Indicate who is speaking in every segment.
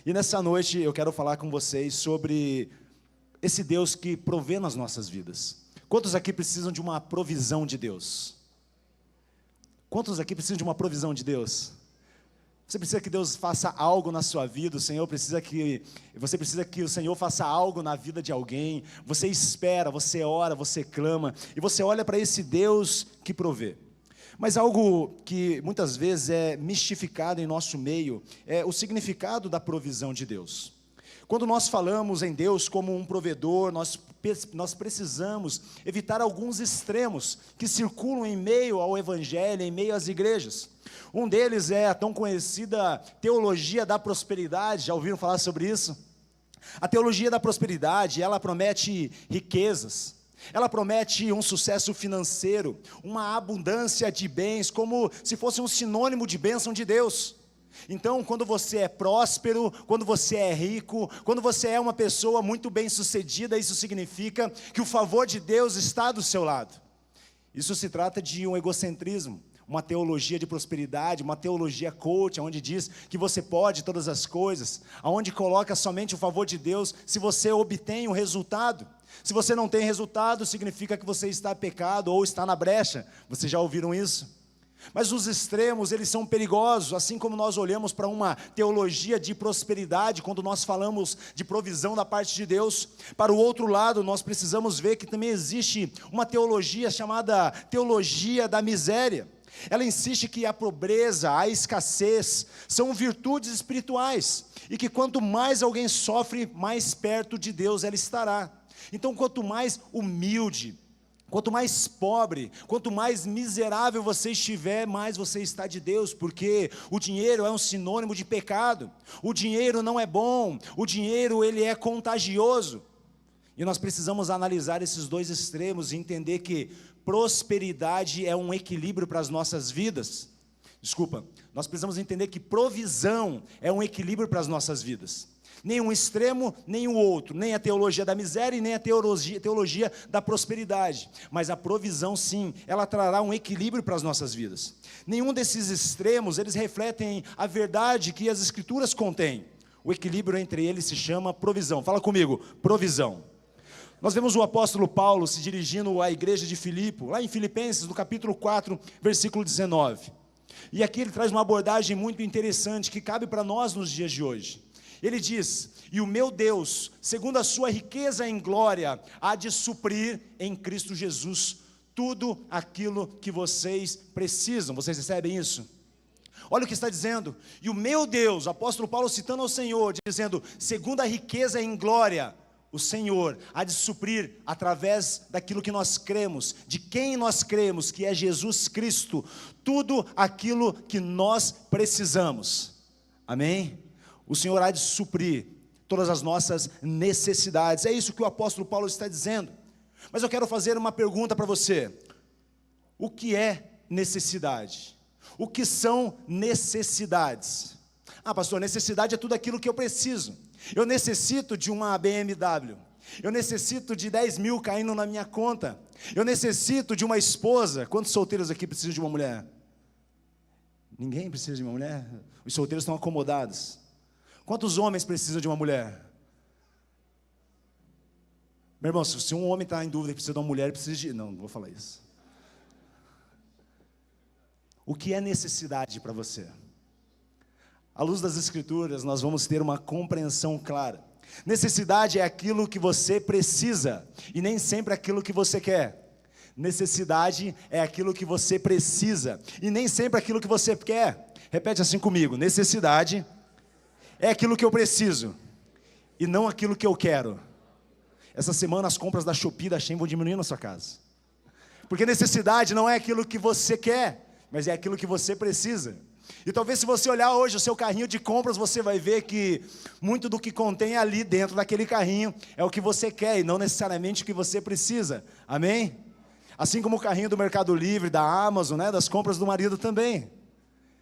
Speaker 1: E nessa noite eu quero falar com vocês sobre esse Deus que provê nas nossas vidas. Quantos aqui precisam de uma provisão de Deus? Quantos aqui precisam de uma provisão de Deus? Você precisa que Deus faça algo na sua vida, você precisa que o Senhor faça algo na vida de alguém. Você espera, você ora, você clama, e você olha para esse Deus que provê. Mas algo que muitas vezes é mistificado em nosso meio é o significado da provisão de Deus. Quando nós falamos em Deus como um provedor, nós precisamos evitar alguns extremos que circulam em meio ao Evangelho, em meio às igrejas. Um deles é a tão conhecida teologia da prosperidade. Já ouviram falar sobre isso? A teologia da prosperidade, ela promete riquezas, ela promete um sucesso financeiro, uma abundância de bens, como se fosse um sinônimo de bênção de Deus. Então, quando você é próspero, quando você é rico, quando você é uma pessoa muito bem sucedida, isso significa que o favor de Deus está do seu lado. Isso se trata de um egocentrismo, uma teologia de prosperidade, uma teologia coach, onde diz que você pode todas as coisas, onde coloca somente o favor de Deus se você obtém o resultado. Se você não tem resultado, significa que você está pecado ou está na brecha. Vocês já ouviram isso? Mas os extremos, eles são perigosos, assim como nós olhamos para uma teologia de prosperidade, quando nós falamos de provisão da parte de Deus. Para o outro lado, nós precisamos ver que também existe uma teologia chamada teologia da miséria. Ela insiste que a pobreza, a escassez, são virtudes espirituais, e que quanto mais alguém sofre, mais perto de Deus ela estará. Então, quanto mais humilde, quanto mais pobre, quanto mais miserável você estiver, mais você está de Deus, porque o dinheiro é um sinônimo de pecado, o dinheiro não é bom, o dinheiro ele é contagioso, e nós precisamos analisar esses dois extremos e entender que prosperidade é um equilíbrio para as nossas vidas. Nós precisamos entender que provisão é um equilíbrio para as nossas vidas. Nem um extremo, nem o outro, nem a teologia da miséria e nem a teologia da prosperidade. Mas a provisão, sim, ela trará um equilíbrio para as nossas vidas. Nenhum desses extremos, eles refletem a verdade que as Escrituras contêm. O equilíbrio entre eles se chama provisão. Fala comigo, provisão. Nós vemos o apóstolo Paulo se dirigindo à igreja de Filipe, lá em Filipenses, no capítulo 4, versículo 19. E aqui ele traz uma abordagem muito interessante que cabe para nós nos dias de hoje. Ele diz: e o meu Deus, segundo a sua riqueza em glória, há de suprir em Cristo Jesus tudo aquilo que vocês precisam. Vocês recebem isso? Olha o que está dizendo: e o meu Deus, o apóstolo Paulo citando ao Senhor, dizendo, segundo a riqueza em glória, o Senhor há de suprir através daquilo que nós cremos, de quem nós cremos, que é Jesus Cristo, tudo aquilo que nós precisamos. Amém? O Senhor há de suprir todas as nossas necessidades. É isso que o apóstolo Paulo está dizendo. Mas eu quero fazer uma pergunta para você. O que é necessidade? O que são necessidades? Ah, pastor, necessidade é tudo aquilo que eu preciso. Eu necessito de uma BMW. Eu necessito de 10 mil caindo na minha conta. Eu necessito de uma esposa. Quantos solteiros aqui precisam de uma mulher? Ninguém precisa de uma mulher. Os solteiros estão acomodados. Quantos homens precisam de uma mulher? Meu irmão, se um homem está em dúvida que precisa de uma mulher, precisa de... Não vou falar isso. O que é necessidade para você? À luz das Escrituras, nós vamos ter uma compreensão clara. Necessidade é aquilo que você precisa, e nem sempre aquilo que você quer. Necessidade é aquilo que você precisa, e nem sempre aquilo que você quer. Repete assim comigo: necessidade é aquilo que eu preciso, e não aquilo que eu quero. Essa semana as compras da Shopee, da Shein vão diminuir na sua casa. Porque necessidade não é aquilo que você quer, mas é aquilo que você precisa. E talvez se você olhar hoje o seu carrinho de compras, você vai ver que muito do que contém ali dentro daquele carrinho é o que você quer e não necessariamente o que você precisa. Amém? Assim como o carrinho do Mercado Livre, da Amazon, né, das compras do marido também.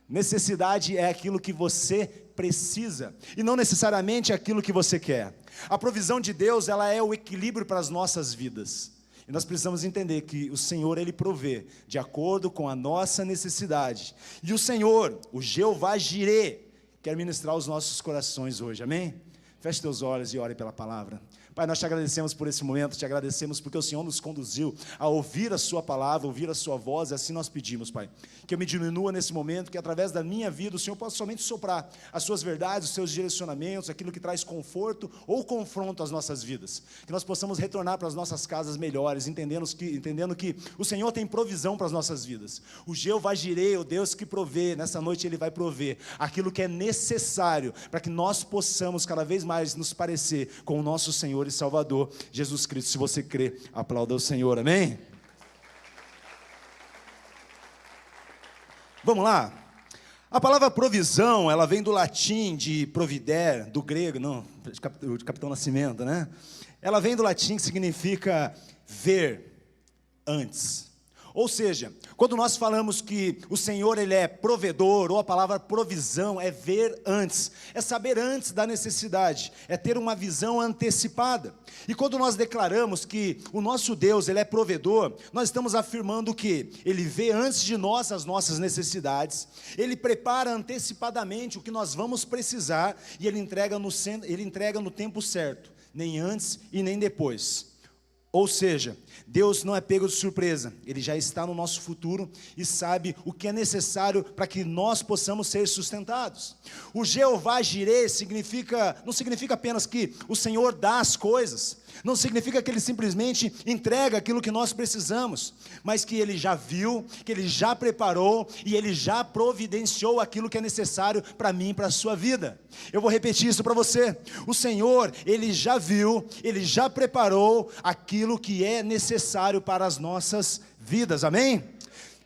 Speaker 1: Necessidade é aquilo que você precisa e não necessariamente aquilo que você quer. A provisão de Deus, ela é o equilíbrio para as nossas vidas. E nós precisamos entender que o Senhor, Ele provê de acordo com a nossa necessidade. E o Senhor, o Jeová Jirê, quer ministrar os nossos corações hoje, amém? Feche teus olhos e ore pela palavra. Pai, nós te agradecemos por esse momento, te agradecemos porque o Senhor nos conduziu a ouvir a sua palavra, ouvir a sua voz, e assim nós pedimos, Pai, que eu me diminua nesse momento, que através da minha vida o Senhor possa somente soprar as suas verdades, os seus direcionamentos, aquilo que traz conforto ou confronto às nossas vidas, que nós possamos retornar para as nossas casas melhores, entendendo que o Senhor tem provisão para as nossas vidas. O Jeová Jireh, o Deus que provê, nessa noite Ele vai prover aquilo que é necessário para que nós possamos cada vez mais nos parecer com o nosso Senhor e Salvador, Jesus Cristo. Se você crê, aplauda o Senhor, amém? Vamos lá. A palavra provisão, ela vem do latim, de provider, do grego, não, de Capitão Nascimento, né? Ela vem do latim, que significa ver antes. Ou seja, quando nós falamos que o Senhor Ele é provedor, ou a palavra provisão é ver antes, é saber antes da necessidade, é ter uma visão antecipada. E quando nós declaramos que o nosso Deus Ele é provedor, nós estamos afirmando que Ele vê antes de nós as nossas necessidades, Ele prepara antecipadamente o que nós vamos precisar, e Ele entrega no tempo certo, nem antes e nem depois. Ou seja, Deus não é pego de surpresa, Ele já está no nosso futuro e sabe o que é necessário para que nós possamos ser sustentados. O Jeová Jireh não significa apenas que o Senhor dá as coisas, não significa que Ele simplesmente entrega aquilo que nós precisamos, mas que Ele já viu, que Ele já preparou e Ele já providenciou aquilo que é necessário para mim e para a sua vida. Eu vou repetir isso para você. O Senhor, Ele já viu, Ele já preparou aquilo que é necessário para as nossas vidas, amém?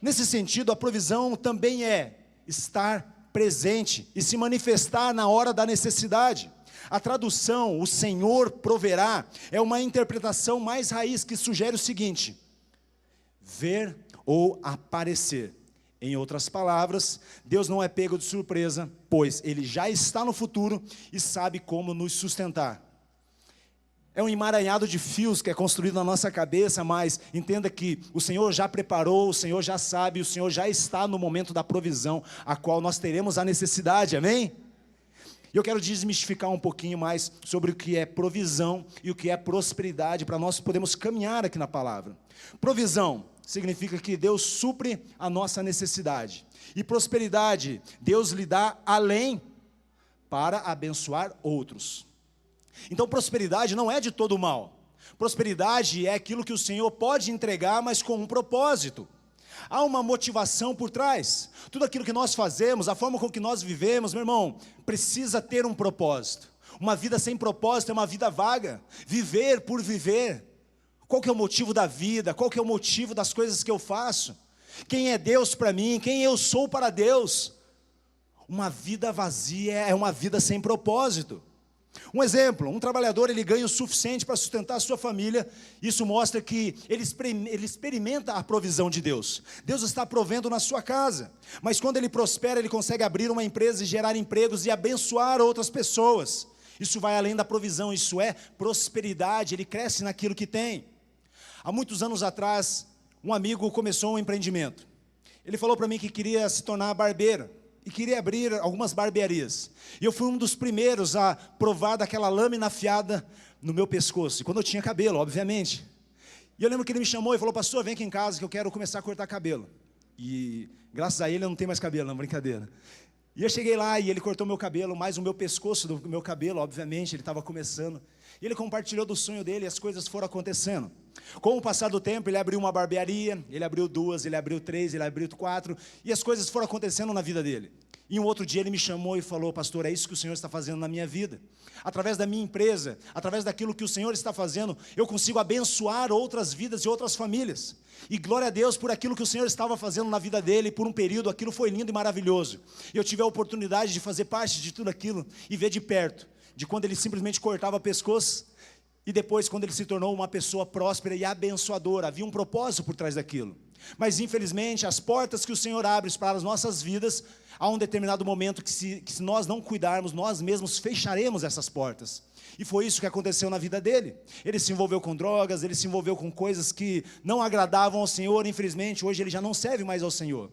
Speaker 1: Nesse sentido, a provisão também é estar presente e se manifestar na hora da necessidade. A tradução, o Senhor proverá, é uma interpretação mais raiz que sugere o seguinte: ver ou aparecer. Em outras palavras, Deus não é pego de surpresa, pois Ele já está no futuro e sabe como nos sustentar. É um emaranhado de fios que é construído na nossa cabeça, mas entenda que o Senhor já preparou, o Senhor já sabe, o Senhor já está no momento da provisão, a qual nós teremos a necessidade, amém? E eu quero desmistificar um pouquinho mais sobre o que é provisão e o que é prosperidade, para nós podermos caminhar aqui na palavra. Provisão significa que Deus supre a nossa necessidade. E prosperidade, Deus lhe dá além para abençoar outros. Então prosperidade não é de todo mal. Prosperidade é aquilo que o Senhor pode entregar, mas com um propósito. Há uma motivação por trás. Tudo aquilo que nós fazemos, a forma com que nós vivemos, meu irmão, precisa ter um propósito. Uma vida sem propósito é uma vida vaga. Viver por viver. Qual que é o motivo da vida? Qual que é o motivo das coisas que eu faço? Quem é Deus para mim? Quem eu sou para Deus? Uma vida vazia é uma vida sem propósito. Um exemplo, um trabalhador, ele ganha o suficiente para sustentar a sua família. Isso mostra que ele experimenta a provisão de Deus. Deus está provendo na sua casa, mas quando ele prospera, ele consegue abrir uma empresa e gerar empregos e abençoar outras pessoas. Isso vai além da provisão, isso é prosperidade, ele cresce naquilo que tem. Há muitos anos atrás, um amigo começou um empreendimento. Ele falou para mim que queria se tornar barbeiro e queria abrir algumas barbearias. E eu fui um dos primeiros a provar daquela lâmina afiada no meu pescoço, e quando eu tinha cabelo, obviamente. E eu lembro que ele me chamou e falou: pastor, vem aqui em casa que eu quero começar a cortar cabelo. E graças a ele eu não tenho mais cabelo, não, brincadeira. E eu cheguei lá e ele cortou meu cabelo, mais o meu pescoço do meu cabelo, obviamente, ele estava começando. E ele compartilhou do sonho dele e as coisas foram acontecendo. Com o passar do tempo, ele abriu uma barbearia, ele abriu 2, ele abriu 3, ele abriu 4, e as coisas foram acontecendo na vida dele. E um outro dia ele me chamou e falou: pastor, é isso que o Senhor está fazendo na minha vida. Através da minha empresa, através daquilo que o Senhor está fazendo, eu consigo abençoar outras vidas e outras famílias. E glória a Deus por aquilo que o Senhor estava fazendo na vida dele, por um período, aquilo foi lindo e maravilhoso. E eu tive a oportunidade de fazer parte de tudo aquilo e ver de perto, de quando ele simplesmente cortava pescoço, e depois quando ele se tornou uma pessoa próspera e abençoadora. Havia um propósito por trás daquilo. Mas infelizmente as portas que o Senhor abre para as nossas vidas, há um determinado momento que se nós não cuidarmos, nós mesmos fecharemos essas portas. E foi isso que aconteceu na vida dele. Ele se envolveu com drogas, ele se envolveu com coisas que não agradavam ao Senhor. Infelizmente hoje ele já não serve mais ao Senhor.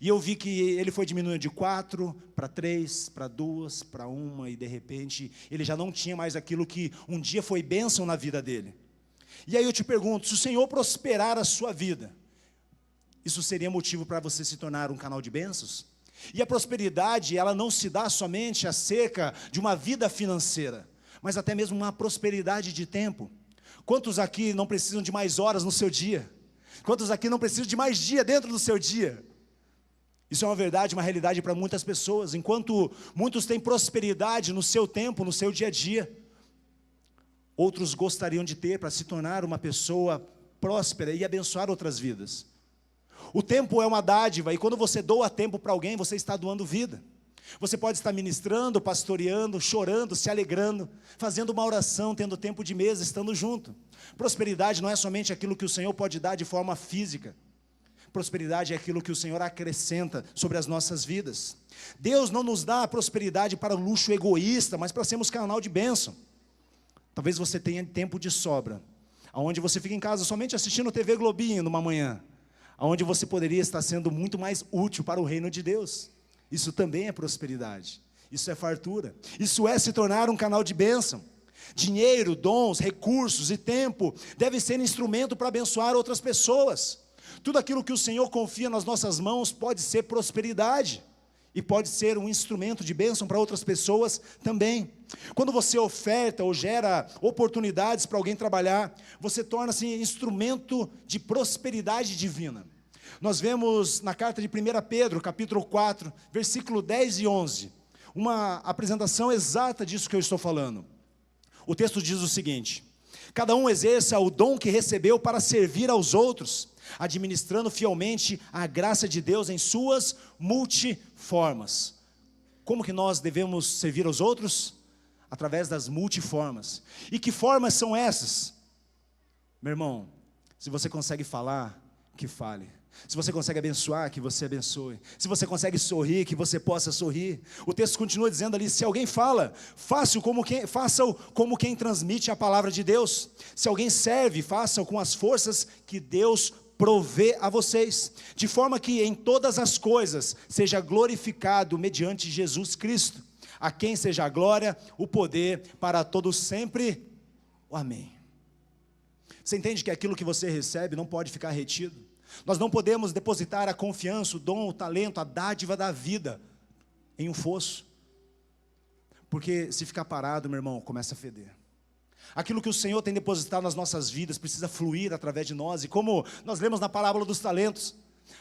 Speaker 1: E eu vi que ele foi diminuindo de 4 para 3, para 2, para 1, e de repente ele já não tinha mais aquilo que um dia foi bênção na vida dele. E aí eu te pergunto, se o Senhor prosperar a sua vida, isso seria motivo para você se tornar um canal de bênçãos? E a prosperidade, ela não se dá somente acerca de uma vida financeira, mas até mesmo uma prosperidade de tempo. Quantos aqui não precisam de mais horas no seu dia? Quantos aqui não precisam de mais dia dentro do seu dia? Isso é uma verdade, uma realidade para muitas pessoas. Enquanto muitos têm prosperidade no seu tempo, no seu dia a dia, outros gostariam de ter para se tornar uma pessoa próspera e abençoar outras vidas. O tempo é uma dádiva, e quando você doa tempo para alguém, você está doando vida. Você pode estar ministrando, pastoreando, chorando, se alegrando, fazendo uma oração, tendo tempo de mesa, estando junto. Prosperidade não é somente aquilo que o Senhor pode dar de forma física. Prosperidade é aquilo que o Senhor acrescenta sobre as nossas vidas. Deus não nos dá a prosperidade para o luxo egoísta, mas para sermos canal de bênção. Talvez você tenha tempo de sobra, onde você fica em casa somente assistindo TV Globinho numa manhã, onde você poderia estar sendo muito mais útil para o reino de Deus. Isso também é prosperidade, isso é fartura, isso é se tornar um canal de bênção. Dinheiro, dons, recursos e tempo devem ser instrumento para abençoar outras pessoas. Tudo aquilo que o Senhor confia nas nossas mãos pode ser prosperidade, e pode ser um instrumento de bênção para outras pessoas também. Quando você oferta ou gera oportunidades para alguém trabalhar, você torna-se instrumento de prosperidade divina. Nós vemos na carta de 1 Pedro, capítulo 4, versículo 10 e 11, uma apresentação exata disso que eu estou falando. O texto diz o seguinte: cada um exerça o dom que recebeu para servir aos outros, administrando fielmente a graça de Deus em suas multiformas. Como que nós devemos servir aos outros? Através das multiformas. E que formas são essas? Meu irmão, se você consegue falar, que fale. Se você consegue abençoar, que você abençoe. Se você consegue sorrir, que você possa sorrir. O texto continua dizendo ali: se alguém fala, faça-o como quem transmite a palavra de Deus. Se alguém serve, faça-o com as forças que Deus provê a vocês, de forma que em todas as coisas seja glorificado mediante Jesus Cristo, a quem seja a glória, o poder para todos sempre. Amém. Você entende que aquilo que você recebe não pode ficar retido? Nós não podemos depositar a confiança, o dom, o talento, a dádiva da vida em um fosso, porque se ficar parado, meu irmão, começa a feder. Aquilo que o Senhor tem depositado nas nossas vidas precisa fluir através de nós. E como nós lemos na parábola dos talentos,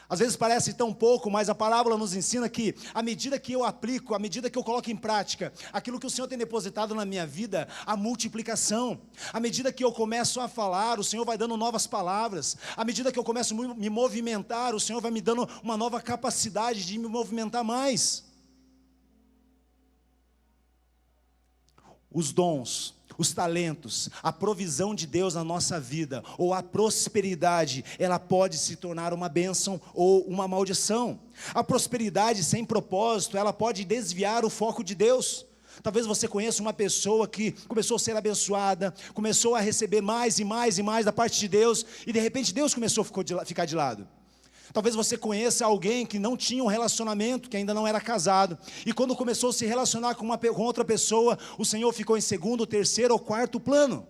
Speaker 1: às vezes parece tão pouco, mas a parábola nos ensina que à medida que eu aplico, à medida que eu coloco em prática aquilo que o Senhor tem depositado na minha vida, a multiplicação. À medida que eu começo a falar, o Senhor vai dando novas palavras. À medida que eu começo a me movimentar, o Senhor vai me dando uma nova capacidade de me movimentar mais. Os dons, os talentos, a provisão de Deus na nossa vida, ou a prosperidade, ela pode se tornar uma bênção ou uma maldição. A prosperidade sem propósito, ela pode desviar o foco de Deus. Talvez você conheça uma pessoa que começou a ser abençoada, começou a receber mais e mais e mais da parte de Deus, e de repente Deus começou a ficar de lado. Talvez você conheça alguém que não tinha um relacionamento, que ainda não era casado, e quando começou a se relacionar com outra pessoa, o Senhor ficou em segundo, terceiro ou quarto plano.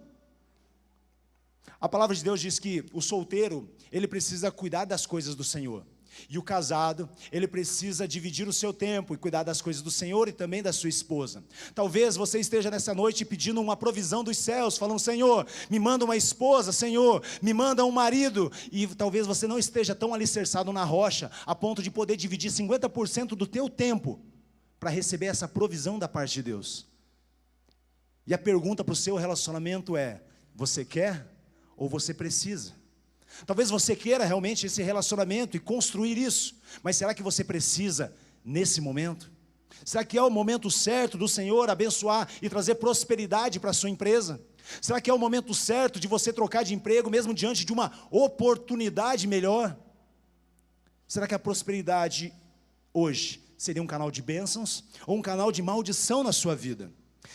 Speaker 1: A palavra de Deus diz que o solteiro, ele precisa cuidar das coisas do Senhor, e o casado, ele precisa dividir o seu tempo e cuidar das coisas do Senhor e também da sua esposa. Talvez você esteja nessa noite pedindo uma provisão dos céus, falando: Senhor, me manda uma esposa, Senhor, me manda um marido. E talvez você não esteja tão alicerçado na rocha, a ponto de poder dividir 50% do teu tempo para receber essa provisão da parte de Deus. E a pergunta para o seu relacionamento é: você quer ou você precisa? Talvez você queira realmente esse relacionamento e construir isso, mas será que você precisa nesse momento? Será que é o momento certo do Senhor abençoar e trazer prosperidade para a sua empresa? Será que é o momento certo de você trocar de emprego mesmo diante de uma oportunidade melhor? Será que a prosperidade hoje seria um canal de bênçãos ou um canal de maldição na sua vida?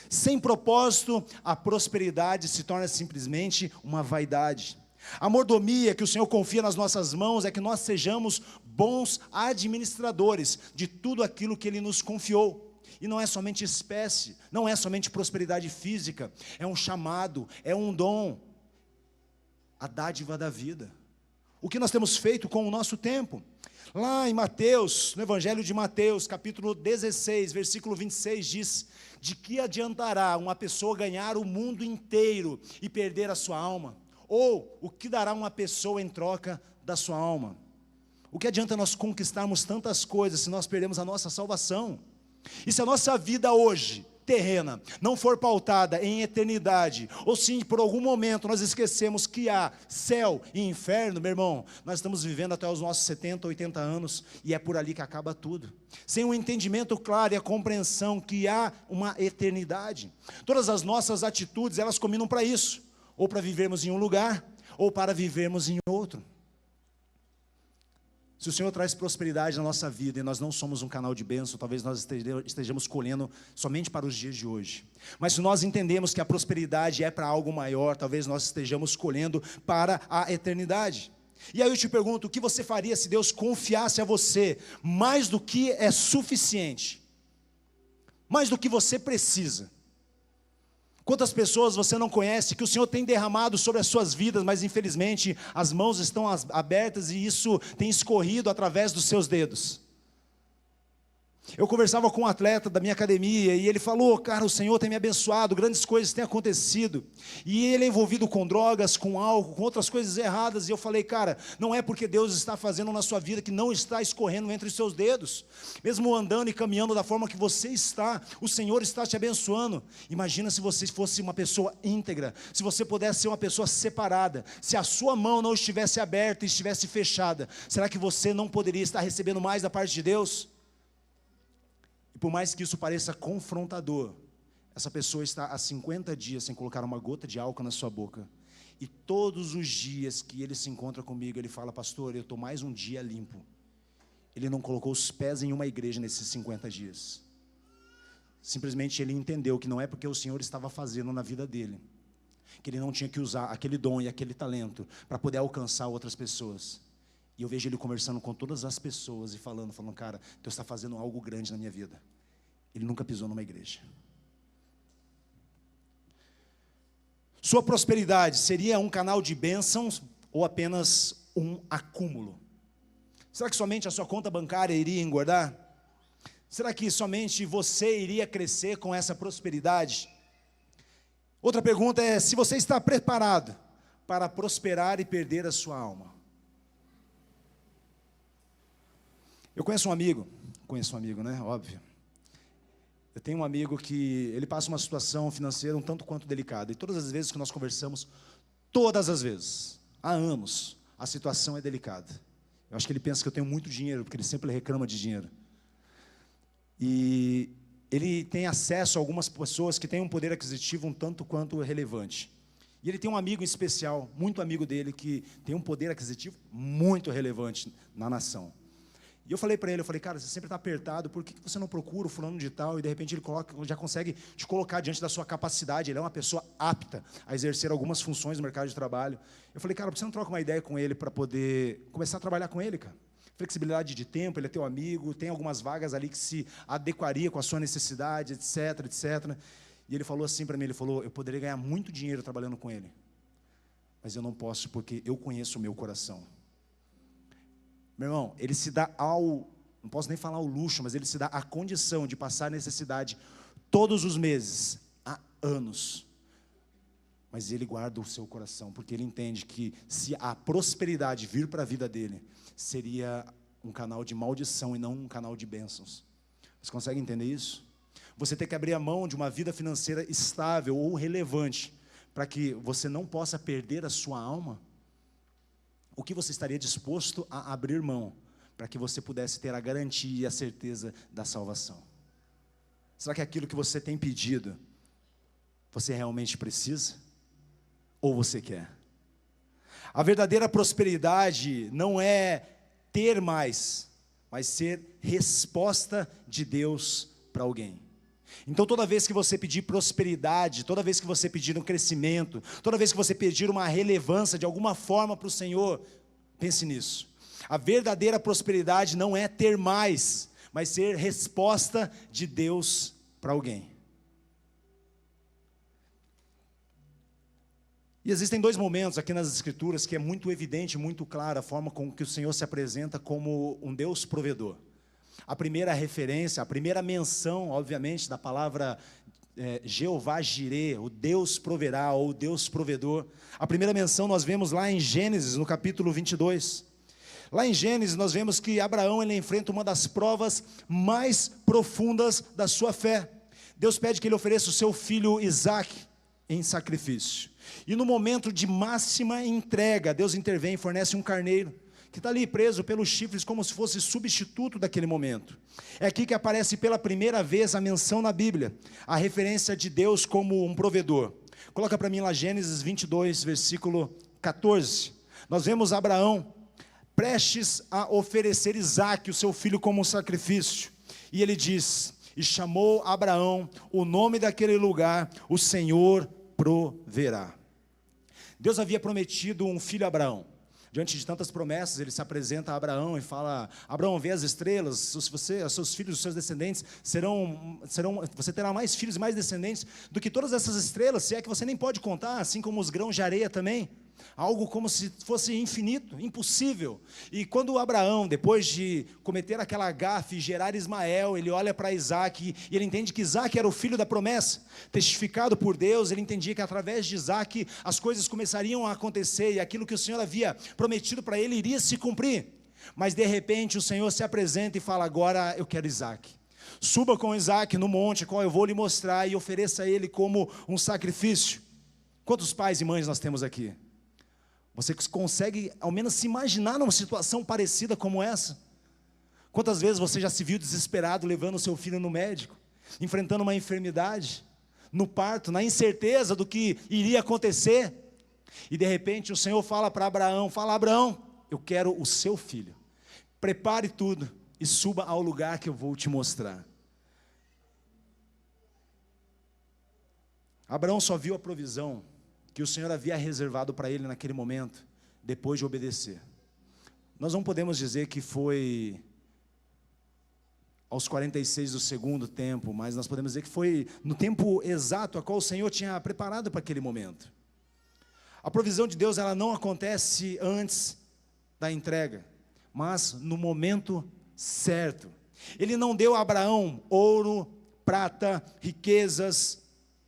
Speaker 1: Sem propósito, a prosperidade se torna simplesmente uma vaidade. A mordomia que o Senhor confia nas nossas mãos é que nós sejamos bons administradores de tudo aquilo que Ele nos confiou. E não é somente espécie, não é somente prosperidade física, é um chamado, é um dom, a dádiva da vida. O que nós temos feito com o nosso tempo? Lá em Mateus, no Evangelho de Mateus, capítulo 16, versículo 26, diz: de que adiantará uma pessoa ganhar o mundo inteiro e perder a sua alma? Ou o que dará uma pessoa em troca da sua alma? O que adianta nós conquistarmos tantas coisas se nós perdemos a nossa salvação? E se a nossa vida hoje, terrena, não for pautada em eternidade, ou se por algum momento nós esquecemos que há céu e inferno, meu irmão, nós estamos vivendo até os nossos 70, 80 anos, e é por ali que acaba tudo, sem um entendimento claro e a compreensão que há uma eternidade. Todas as nossas atitudes, elas combinam para isso, ou para vivermos em um lugar, ou para vivermos em outro. Se o Senhor traz prosperidade na nossa vida e nós não somos um canal de bênção, talvez nós estejamos colhendo somente para os dias de hoje. Mas se nós entendemos que a prosperidade é para algo maior, talvez nós estejamos colhendo para a eternidade. E aí eu te pergunto, o que você faria se Deus confiasse a você mais do que é suficiente? Mais do que você precisa? Quantas pessoas você não conhece que o Senhor tem derramado sobre as suas vidas, mas infelizmente as mãos estão abertas e isso tem escorrido através dos seus dedos? Eu conversava com um atleta da minha academia e ele falou: cara, o Senhor tem me abençoado, grandes coisas têm acontecido, e ele é envolvido com drogas, com álcool, com outras coisas erradas, e eu falei: cara, não é porque Deus está fazendo na sua vida que não está escorrendo entre os seus dedos, mesmo andando e caminhando da forma que você está, o Senhor está te abençoando. Imagina se você fosse uma pessoa íntegra, se você pudesse ser uma pessoa separada, se a sua mão não estivesse aberta e estivesse fechada, será que você não poderia estar recebendo mais da parte de Deus? E por mais que isso pareça confrontador, essa pessoa está há 50 dias sem colocar uma gota de álcool na sua boca. E todos os dias que ele se encontra comigo, ele fala: pastor, eu estou mais um dia limpo. Ele não colocou os pés em uma igreja nesses 50 dias. Simplesmente ele entendeu que não é porque o Senhor estava fazendo na vida dele, que ele não tinha que usar aquele dom e aquele talento para poder alcançar outras pessoas. E eu vejo ele conversando com todas as pessoas e falando: cara, Deus está fazendo algo grande na minha vida. Ele nunca pisou numa igreja. Sua prosperidade seria um canal de bênçãos ou apenas um acúmulo? Será que somente a sua conta bancária iria engordar? Será que somente você iria crescer com essa prosperidade? Outra pergunta é: se você está preparado para prosperar e perder a sua alma? Eu conheço um amigo, né? Óbvio. Eu tenho um amigo que ele passa uma situação financeira um tanto quanto delicada. E todas as vezes que nós conversamos, todas as vezes, há anos, a situação é delicada. Eu acho que ele pensa que eu tenho muito dinheiro, porque ele sempre reclama de dinheiro. E ele tem acesso a algumas pessoas que têm um poder aquisitivo um tanto quanto relevante. E ele tem um amigo em especial, muito amigo dele, que tem um poder aquisitivo muito relevante na nação. E eu falei para ele, cara, você sempre está apertado, por que você não procura o fulano de tal? E de repente ele já consegue te colocar diante da sua capacidade, ele é uma pessoa apta a exercer algumas funções no mercado de trabalho. Eu falei: cara, por que você não troca uma ideia com ele para poder começar a trabalhar com ele, cara? Flexibilidade de tempo, ele é teu amigo, tem algumas vagas ali que se adequaria com a sua necessidade, etc, etc. E ele falou assim para mim, ele falou: eu poderia ganhar muito dinheiro trabalhando com ele, mas eu não posso porque eu conheço o meu coração. Meu irmão, ele se dá não posso nem falar ao luxo, mas ele se dá a condição de passar necessidade todos os meses, há anos. Mas ele guarda o seu coração, porque ele entende que se a prosperidade vir para a vida dele, seria um canal de maldição e não um canal de bênçãos. Você consegue entender isso? Você tem que abrir a mão de uma vida financeira estável ou relevante, para que você não possa perder a sua alma. O que você estaria disposto a abrir mão para que você pudesse ter a garantia e a certeza da salvação? Será que aquilo que você tem pedido, você realmente precisa? Ou você quer? A verdadeira prosperidade não é ter mais, mas ser resposta de Deus para alguém. Então toda vez que você pedir prosperidade, toda vez que você pedir um crescimento, toda vez que você pedir uma relevância de alguma forma para o Senhor, pense nisso. A verdadeira prosperidade não é ter mais, mas ser resposta de Deus para alguém. E existem dois momentos aqui nas Escrituras que é muito evidente, muito clara a forma com que o Senhor se apresenta como um Deus provedor. A primeira referência, a primeira menção, obviamente, da palavra Jeová Jirê, o Deus proverá, ou o Deus provedor. A primeira menção nós vemos lá em Gênesis, no capítulo 22. Lá em Gênesis nós vemos que Abraão ele enfrenta uma das provas mais profundas da sua fé. Deus pede que ele ofereça o seu filho Isaque em sacrifício. E no momento de máxima entrega, Deus intervém e fornece um carneiro, que está ali preso pelos chifres, como se fosse substituto daquele momento. É aqui que aparece pela primeira vez a menção na Bíblia, a referência de Deus como um provedor. Coloca para mim lá Gênesis 22, versículo 14. Nós vemos Abraão prestes a oferecer Isaque, o seu filho, como um sacrifício. E ele diz, e chamou Abraão o nome daquele lugar, o Senhor proverá. Deus havia prometido um filho a Abraão. Diante de tantas promessas, ele se apresenta a Abraão e fala, Abraão, vê as estrelas, seus filhos, os seus descendentes, você terá mais filhos e mais descendentes do que todas essas estrelas, se é que você nem pode contar, assim como os grãos de areia também. Algo como se fosse infinito, impossível. E quando Abraão, depois de cometer aquela gafe e gerar Ismael, ele olha para Isaque e ele entende que Isaque era o filho da promessa, testificado por Deus, ele entendia que através de Isaque as coisas começariam a acontecer e aquilo que o Senhor havia prometido para ele iria se cumprir. Mas de repente o Senhor se apresenta e fala, agora eu quero Isaque. Suba com Isaque no monte, qual eu vou lhe mostrar, e ofereça a ele como um sacrifício. Quantos pais e mães nós temos aqui? Você consegue ao menos se imaginar numa situação parecida como essa? Quantas vezes você já se viu desesperado levando o seu filho no médico, enfrentando uma enfermidade, no parto, na incerteza do que iria acontecer, e de repente o Senhor fala para Abraão, Abraão, eu quero o seu filho, prepare tudo e suba ao lugar que eu vou te mostrar. Abraão só viu a provisão que o Senhor havia reservado para ele naquele momento, depois de obedecer. Nós não podemos dizer que foi aos 46 do segundo tempo, mas nós podemos dizer que foi no tempo exato a qual o Senhor tinha preparado para aquele momento. A provisão de Deus, ela não acontece antes da entrega, mas no momento certo. Ele não deu a Abraão ouro, prata, riquezas.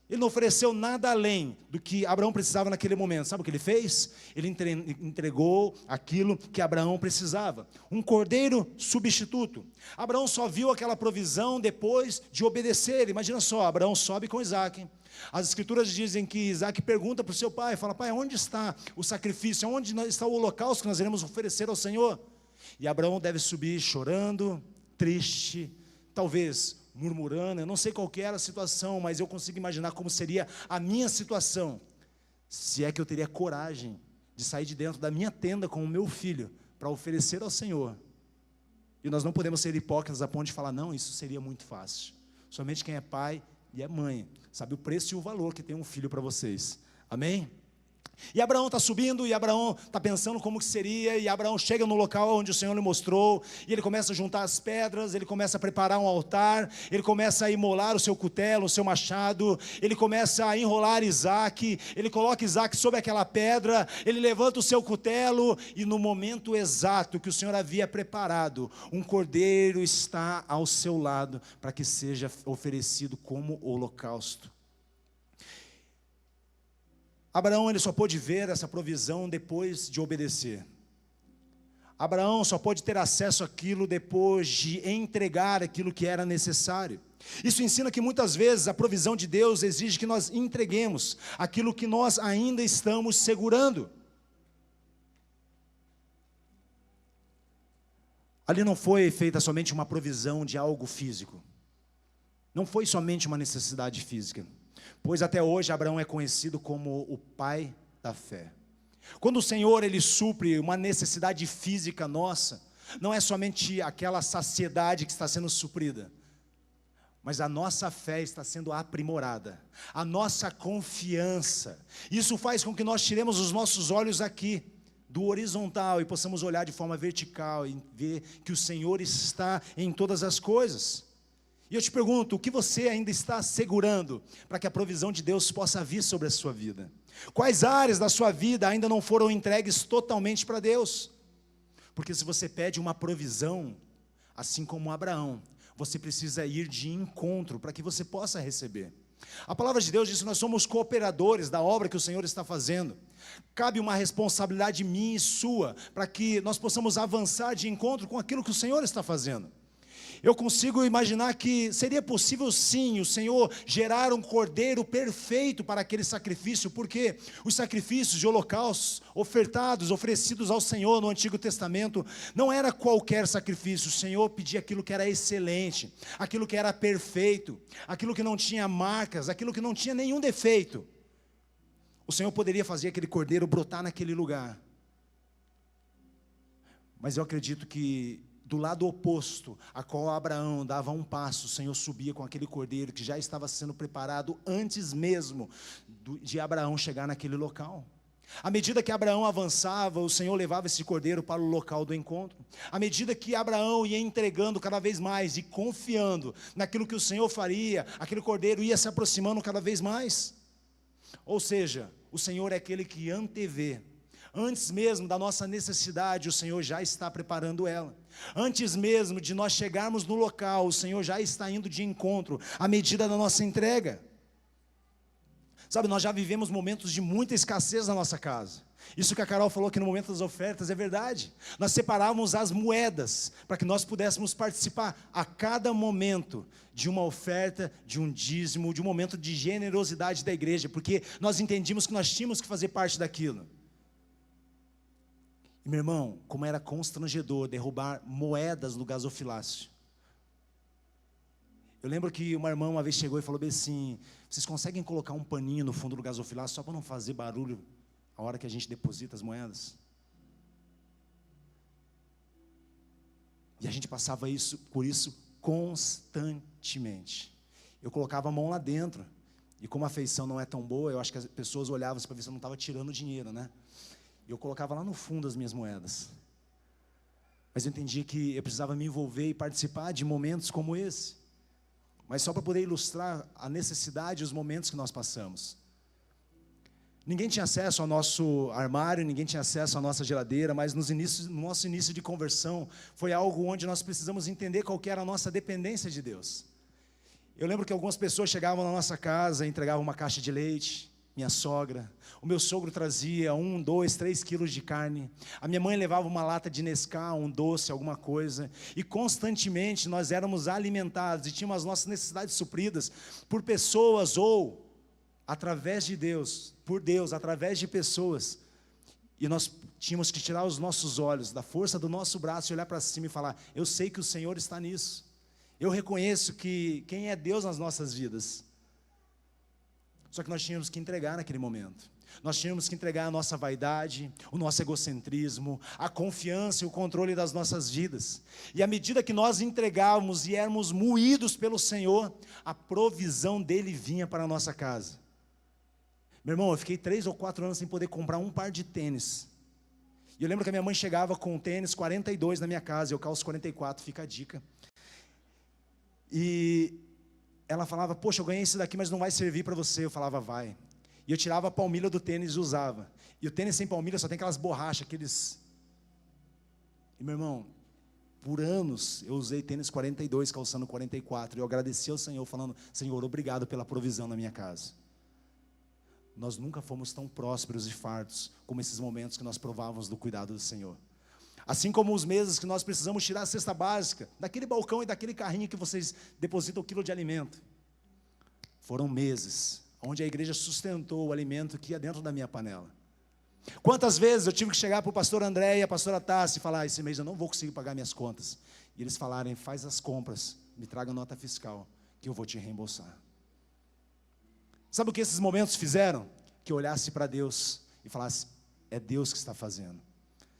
Speaker 1: Ele não ofereceu nada além do que Abraão precisava naquele momento. Sabe o que ele fez? Ele entregou aquilo que Abraão precisava. Um cordeiro substituto. Abraão só viu aquela provisão depois de obedecer. Imagina só, Abraão sobe com Isaque. As escrituras dizem que Isaque pergunta para o seu pai, fala, pai, onde está o sacrifício? Onde está o holocausto que nós iremos oferecer ao Senhor? E Abraão deve subir chorando, triste, talvez murmurando, eu não sei qual que era a situação, mas eu consigo imaginar como seria a minha situação, se é que eu teria coragem de sair de dentro da minha tenda com o meu filho, para oferecer ao Senhor. E nós não podemos ser hipócritas a ponto de falar, não, isso seria muito fácil. Somente quem é pai e é mãe sabe o preço e o valor que tem um filho para vocês. Amém? E Abraão está subindo, e Abraão está pensando como que seria, e Abraão chega no local onde o Senhor lhe mostrou, e ele começa a juntar as pedras, ele começa a preparar um altar, ele começa a imolar o seu cutelo, o seu machado, ele começa a enrolar Isaque, ele coloca Isaque sobre aquela pedra, ele levanta o seu cutelo, e no momento exato que o Senhor havia preparado, um cordeiro está ao seu lado, para que seja oferecido como holocausto. Abraão ele só pôde ver essa provisão depois de obedecer. Abraão só pôde ter acesso àquilo depois de entregar aquilo que era necessário. Isso ensina que muitas vezes a provisão de Deus exige que nós entreguemos aquilo que nós ainda estamos segurando. Ali não foi feita somente uma provisão de algo físico. Não foi somente uma necessidade física. Pois até hoje Abraão é conhecido como o pai da fé. Quando o Senhor ele supre uma necessidade física nossa, não é somente aquela saciedade que está sendo suprida, mas a nossa fé está sendo aprimorada, a nossa confiança. Isso faz com que nós tiremos os nossos olhos aqui, do horizontal, e possamos olhar de forma vertical e ver que o Senhor está em todas as coisas. E eu te pergunto, o que você ainda está segurando para que a provisão de Deus possa vir sobre a sua vida? Quais áreas da sua vida ainda não foram entregues totalmente para Deus? Porque se você pede uma provisão, assim como Abraão, você precisa ir de encontro para que você possa receber. A palavra de Deus diz que nós somos cooperadores da obra que o Senhor está fazendo. Cabe uma responsabilidade minha e sua, para que nós possamos avançar de encontro com aquilo que o Senhor está fazendo. Eu consigo imaginar que seria possível sim o Senhor gerar um cordeiro perfeito para aquele sacrifício, porque os sacrifícios de holocaustos oferecidos ao Senhor no Antigo Testamento, não era qualquer sacrifício. O Senhor pedia aquilo que era excelente, aquilo que era perfeito, aquilo que não tinha marcas, aquilo que não tinha nenhum defeito. O Senhor poderia fazer aquele cordeiro brotar naquele lugar, mas eu acredito que do lado oposto, a qual Abraão dava um passo, o Senhor subia com aquele cordeiro que já estava sendo preparado antes mesmo de Abraão chegar naquele local. À medida que Abraão avançava, o Senhor levava esse cordeiro para o local do encontro. À medida que Abraão ia entregando cada vez mais e confiando naquilo que o Senhor faria, aquele cordeiro ia se aproximando cada vez mais. Ou seja, o Senhor é aquele que antevê. Antes mesmo da nossa necessidade, o Senhor já está preparando ela. Antes mesmo de nós chegarmos no local, o Senhor já está indo de encontro à medida da nossa entrega. Sabe, nós já vivemos momentos de muita escassez na nossa casa. Isso que a Carol falou aqui no momento das ofertas é verdade. Nós separávamos as moedas para que nós pudéssemos participar a cada momento de uma oferta, de um dízimo, de um momento de generosidade da igreja, porque nós entendíamos que nós tínhamos que fazer parte daquilo. E, meu irmão, como era constrangedor derrubar moedas no gasofilácio. Eu lembro que uma irmã uma vez chegou e falou bem assim: vocês conseguem colocar um paninho no fundo do gasofilácio só para não fazer barulho a hora que a gente deposita as moedas? E a gente passava por isso constantemente. Eu colocava a mão lá dentro, e como a feição não é tão boa, eu acho que as pessoas olhavam para ver se eu não estava tirando dinheiro, né? E eu colocava lá no fundo as minhas moedas. Mas eu entendi que eu precisava me envolver e participar de momentos como esse. Mas só para poder ilustrar a necessidade e os momentos que nós passamos. Ninguém tinha acesso ao nosso armário, ninguém tinha acesso à nossa geladeira, mas no nosso início de conversão, foi algo onde nós precisamos entender qual que era a nossa dependência de Deus. Eu lembro que algumas pessoas chegavam na nossa casa e entregavam uma caixa de leite. Minha sogra, o meu sogro trazia 1, 2, 3 quilos de carne, a minha mãe levava uma lata de Nescau, um doce, alguma coisa, e constantemente nós éramos alimentados e tínhamos as nossas necessidades supridas por pessoas ou através de Deus, por Deus, através de pessoas, e nós tínhamos que tirar os nossos olhos da força do nosso braço e olhar para cima e falar: eu sei que o Senhor está nisso, eu reconheço que quem é Deus nas nossas vidas. Só que nós tínhamos que entregar naquele momento. Nós tínhamos que entregar a nossa vaidade, o nosso egocentrismo, a confiança e o controle das nossas vidas. E à medida que nós entregávamos e éramos moídos pelo Senhor, a provisão dele vinha para a nossa casa. Meu irmão, eu fiquei 3 ou 4 anos sem poder comprar um par de tênis. E eu lembro que a minha mãe chegava com um tênis 42 na minha casa, eu calço 44, fica a dica. E ela falava: poxa, eu ganhei isso daqui, mas não vai servir para você. Eu falava: vai. E eu tirava a palmilha do tênis e usava. E o tênis sem palmilha só tem aquelas borrachas, aqueles... E, meu irmão, por anos eu usei tênis 42, calçando 44. E eu agradeci ao Senhor, falando: Senhor, obrigado pela provisão na minha casa. Nós nunca fomos tão prósperos e fartos como esses momentos que nós provávamos do cuidado do Senhor. Assim como os meses que nós precisamos tirar a cesta básica daquele balcão e daquele carrinho que vocês depositam o quilo de alimento. Foram meses onde a igreja sustentou o alimento que ia dentro da minha panela. Quantas vezes eu tive que chegar para o pastor André e a pastora Tassi e falar: esse mês eu não vou conseguir pagar minhas contas. E eles falarem: faz as compras, me traga nota fiscal, que eu vou te reembolsar. Sabe o que esses momentos fizeram? Que eu olhasse para Deus e falasse: é Deus que está fazendo.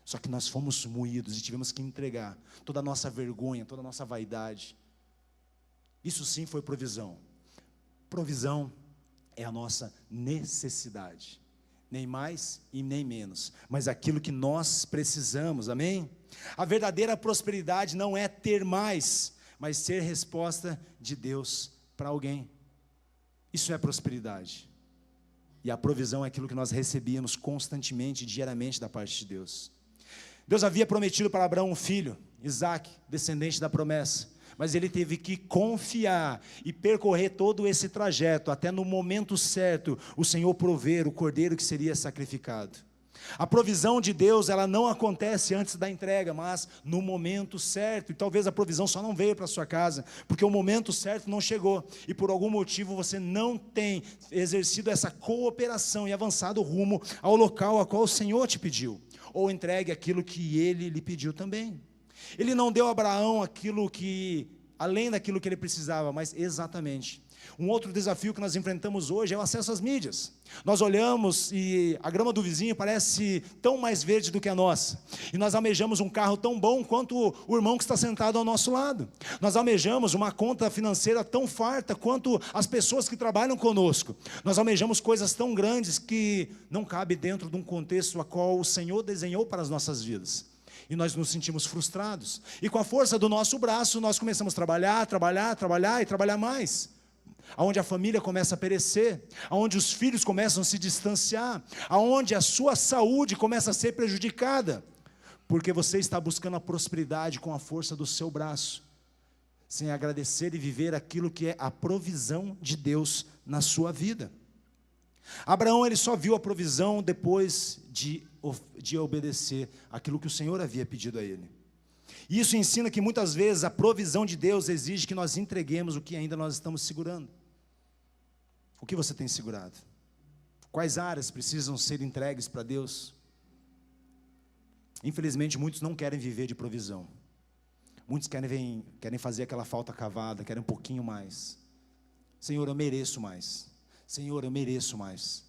Speaker 1: Só que nós fomos moídos e tivemos que entregar toda a nossa vergonha, toda a nossa vaidade. Isso sim foi provisão. Provisão é a nossa necessidade, nem mais e nem menos, mas aquilo que nós precisamos, amém? A verdadeira prosperidade não é ter mais, mas ser resposta de Deus para alguém. Isso é prosperidade. E a provisão é aquilo que nós recebíamos constantemente, diariamente da parte de Deus. Deus havia prometido para Abraão um filho, Isaque, descendente da promessa, mas ele teve que confiar e percorrer todo esse trajeto, até no momento certo, o Senhor prover o cordeiro que seria sacrificado. A provisão de Deus, ela não acontece antes da entrega, mas no momento certo, e talvez a provisão só não veio para a sua casa, porque o momento certo não chegou, e por algum motivo você não tem exercido essa cooperação e avançado rumo ao local a qual o Senhor te pediu, ou entregue aquilo que Ele lhe pediu também. Ele não deu a Abraão aquilo que, além daquilo que ele precisava, mas exatamente. Um outro desafio que nós enfrentamos hoje é o acesso às mídias. Nós olhamos e a grama do vizinho parece tão mais verde do que a nossa. E nós almejamos um carro tão bom quanto o irmão que está sentado ao nosso lado. Nós almejamos uma conta financeira tão farta quanto as pessoas que trabalham conosco. Nós almejamos coisas tão grandes que não cabe dentro de um contexto a qual o Senhor desenhou para as nossas vidas. E nós nos sentimos frustrados. E com a força do nosso braço, nós começamos a trabalhar mais. Aonde a família começa a perecer, aonde os filhos começam a se distanciar, aonde a sua saúde começa a ser prejudicada, porque você está buscando a prosperidade com a força do seu braço, sem agradecer e viver aquilo que é a provisão de Deus na sua vida. Abraão, ele só viu a provisão depois de obedecer aquilo que o Senhor havia pedido a ele. E isso ensina que muitas vezes a provisão de Deus exige que nós entreguemos o que ainda nós estamos segurando. O que você tem segurado? Quais áreas precisam ser entregues para Deus? Infelizmente, muitos não querem viver de provisão. Muitos querem fazer aquela falta cavada, querem um pouquinho mais. Senhor, eu mereço mais. Senhor, eu mereço mais.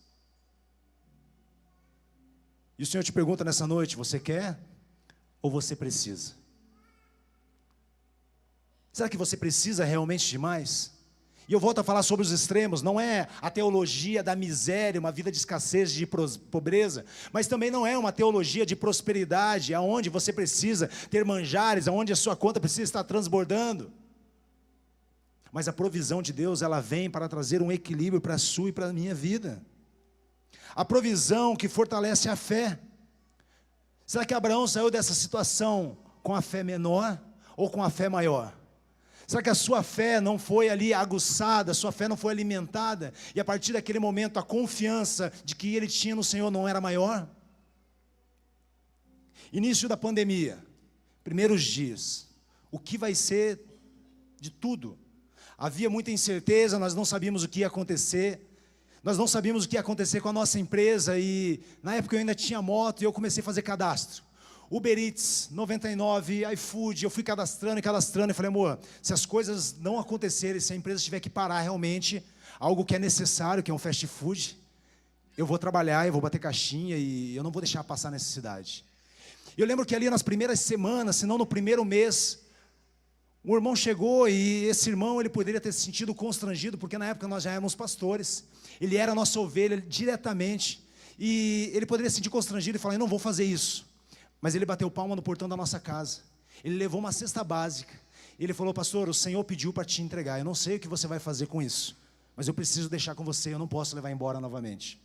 Speaker 1: E o Senhor te pergunta nessa noite, você quer ou você precisa? Será que você precisa realmente de mais? E eu volto a falar sobre os extremos, não é a teologia da miséria, uma vida de escassez, de pobreza, mas também não é uma teologia de prosperidade, aonde você precisa ter manjares, aonde a sua conta precisa estar transbordando. Mas a provisão de Deus, ela vem para trazer um equilíbrio para a sua e para a minha vida. A provisão que fortalece a fé. Será que Abraão saiu dessa situação com a fé menor ou com a fé maior? Será que a sua fé não foi ali aguçada, a sua fé não foi alimentada, e a partir daquele momento a confiança de que ele tinha no Senhor não era maior? Início da pandemia, primeiros dias, o que vai ser de tudo? Havia muita incerteza, nós não sabíamos o que ia acontecer, nós não sabíamos o que ia acontecer com a nossa empresa, e na época eu ainda tinha moto e eu comecei a fazer cadastro. Uber Eats, 99, iFood, eu fui cadastrando e falei, amor, se as coisas não acontecerem, se a empresa tiver que parar realmente, algo que é necessário, que é um fast food, eu vou trabalhar, eu vou bater caixinha e eu não vou deixar passar necessidade. Eu lembro que ali nas primeiras semanas, se não no primeiro mês, um irmão chegou e esse irmão, ele poderia ter se sentido constrangido, porque na época nós já éramos pastores, ele era a nossa ovelha diretamente, e ele poderia se sentir constrangido e falar, eu não vou fazer isso. Mas ele bateu palma no portão da nossa casa, ele levou uma cesta básica, ele falou, pastor, o Senhor pediu para te entregar, eu não sei o que você vai fazer com isso, mas eu preciso deixar com você, eu não posso levar embora novamente.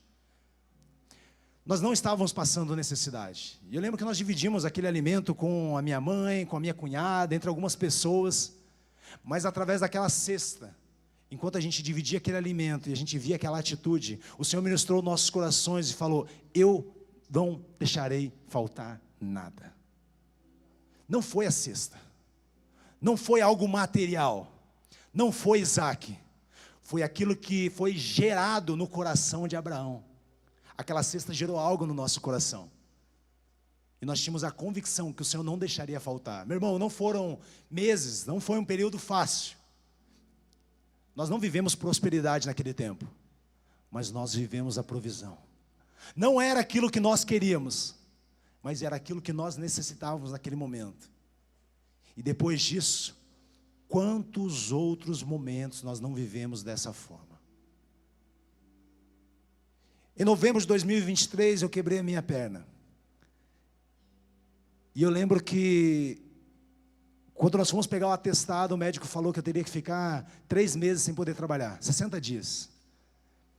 Speaker 1: Nós não estávamos passando necessidade, e eu lembro que nós dividimos aquele alimento com a minha mãe, com a minha cunhada, entre algumas pessoas, mas através daquela cesta, enquanto a gente dividia aquele alimento, e a gente via aquela atitude, o Senhor ministrou nossos corações e falou, eu não deixarei faltar nada. Não foi a cesta, não foi algo material, não foi Isaque, foi aquilo que foi gerado no coração de Abraão. Aquela cesta gerou algo no nosso coração, e nós tínhamos a convicção que o Senhor não deixaria faltar. Meu irmão, não foram meses, não foi um período fácil, nós não vivemos prosperidade naquele tempo, mas nós vivemos a provisão. Não era aquilo que nós queríamos, mas era aquilo que nós necessitávamos naquele momento. E depois disso, Quantos outros momentos nós não vivemos dessa forma? Em novembro de 2023 eu quebrei a minha perna. E eu lembro que quando nós fomos pegar o atestado, o médico falou que eu teria que ficar 3 meses sem poder trabalhar, 60 dias.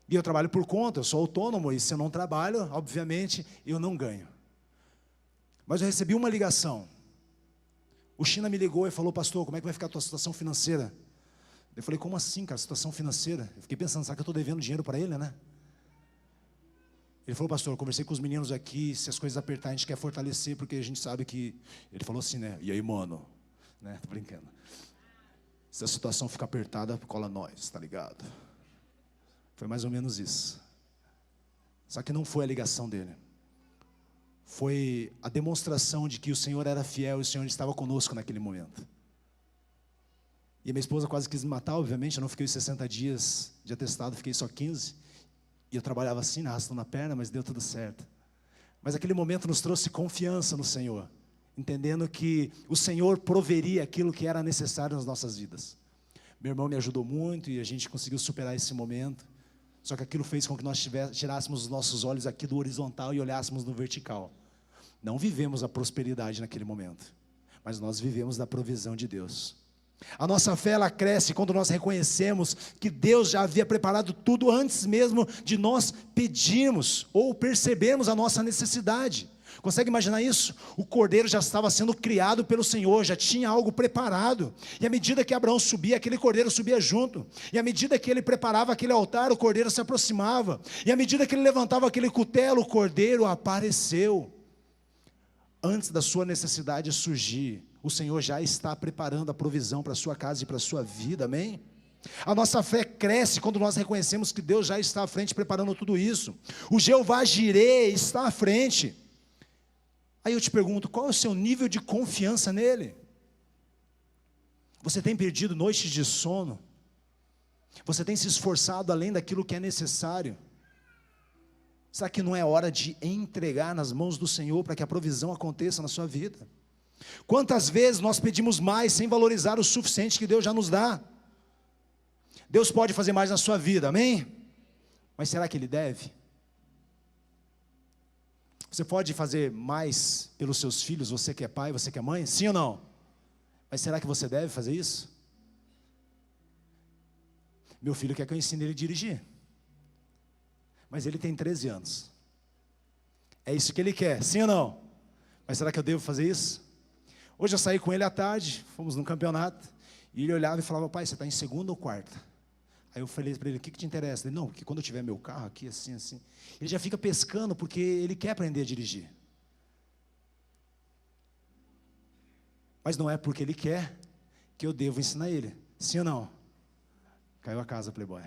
Speaker 1: E eu trabalho por conta, eu sou autônomo, e se eu não trabalho, obviamente, eu não ganho. Mas eu recebi uma ligação. O China me ligou e falou: pastor, como é que vai ficar a tua situação financeira? Eu falei: como assim, cara, situação financeira? Eu fiquei pensando, será que eu estou devendo dinheiro para ele, né? Ele falou: pastor, eu conversei com os meninos aqui, se as coisas apertarem, a gente quer fortalecer, porque a gente sabe que... Ele falou assim, né? E aí, mano? Né? Tô brincando. Se a situação ficar apertada, cola nós, tá ligado? Foi mais ou menos isso. Só que não foi a ligação dele. Foi a demonstração de que o Senhor era fiel e o Senhor estava conosco naquele momento. E a minha esposa quase quis me matar, obviamente. Eu não fiquei os 60 dias de atestado, fiquei só 15. E eu trabalhava assim, arrastando a perna, mas deu tudo certo. Mas aquele momento nos trouxe confiança no Senhor, entendendo que o Senhor proveria aquilo que era necessário nas nossas vidas. Meu irmão me ajudou muito e a gente conseguiu superar esse momento. Só que aquilo fez com que nós tirássemos os nossos olhos aqui do horizontal e olhássemos no vertical. Não vivemos a prosperidade naquele momento, mas nós vivemos da provisão de Deus. A nossa fé, ela cresce quando nós reconhecemos que Deus já havia preparado tudo antes mesmo de nós pedirmos ou percebermos a nossa necessidade. Consegue imaginar isso? O cordeiro já estava sendo criado pelo Senhor, já tinha algo preparado. E à medida que Abraão subia, aquele cordeiro subia junto. E à medida que ele preparava aquele altar, o cordeiro se aproximava. E à medida que ele levantava aquele cutelo, o cordeiro apareceu. Antes da sua necessidade surgir, o Senhor já está preparando a provisão para a sua casa e para a sua vida, amém? A nossa fé cresce quando nós reconhecemos que Deus já está à frente preparando tudo isso. O Jeová Jirê está à frente. Aí eu te pergunto, qual é o seu nível de confiança nele? Você tem perdido noites de sono? Você tem se esforçado além daquilo que é necessário? Será que não é hora de entregar nas mãos do Senhor para que a provisão aconteça na sua vida? Quantas vezes nós pedimos mais sem valorizar o suficiente que Deus já nos dá? Deus pode fazer mais na sua vida, amém? Mas será que Ele deve? Você pode fazer mais pelos seus filhos, você que é pai, você que é mãe? Sim ou não? Mas será que você deve fazer isso? Meu filho quer que eu ensine ele a dirigir. Mas ele tem 13 anos. É isso que ele quer, sim ou não? Mas será que eu devo fazer isso? Hoje eu saí com ele à tarde, fomos num campeonato, e ele olhava e falava: pai, você está em segunda ou quarta? Aí eu falei para ele: o que te interessa? Ele: não, porque quando eu tiver meu carro aqui, assim, assim. Ele já fica pescando porque ele quer aprender a dirigir. Mas não é porque ele quer que eu devo ensinar ele, sim ou não? Caiu a casa, playboy.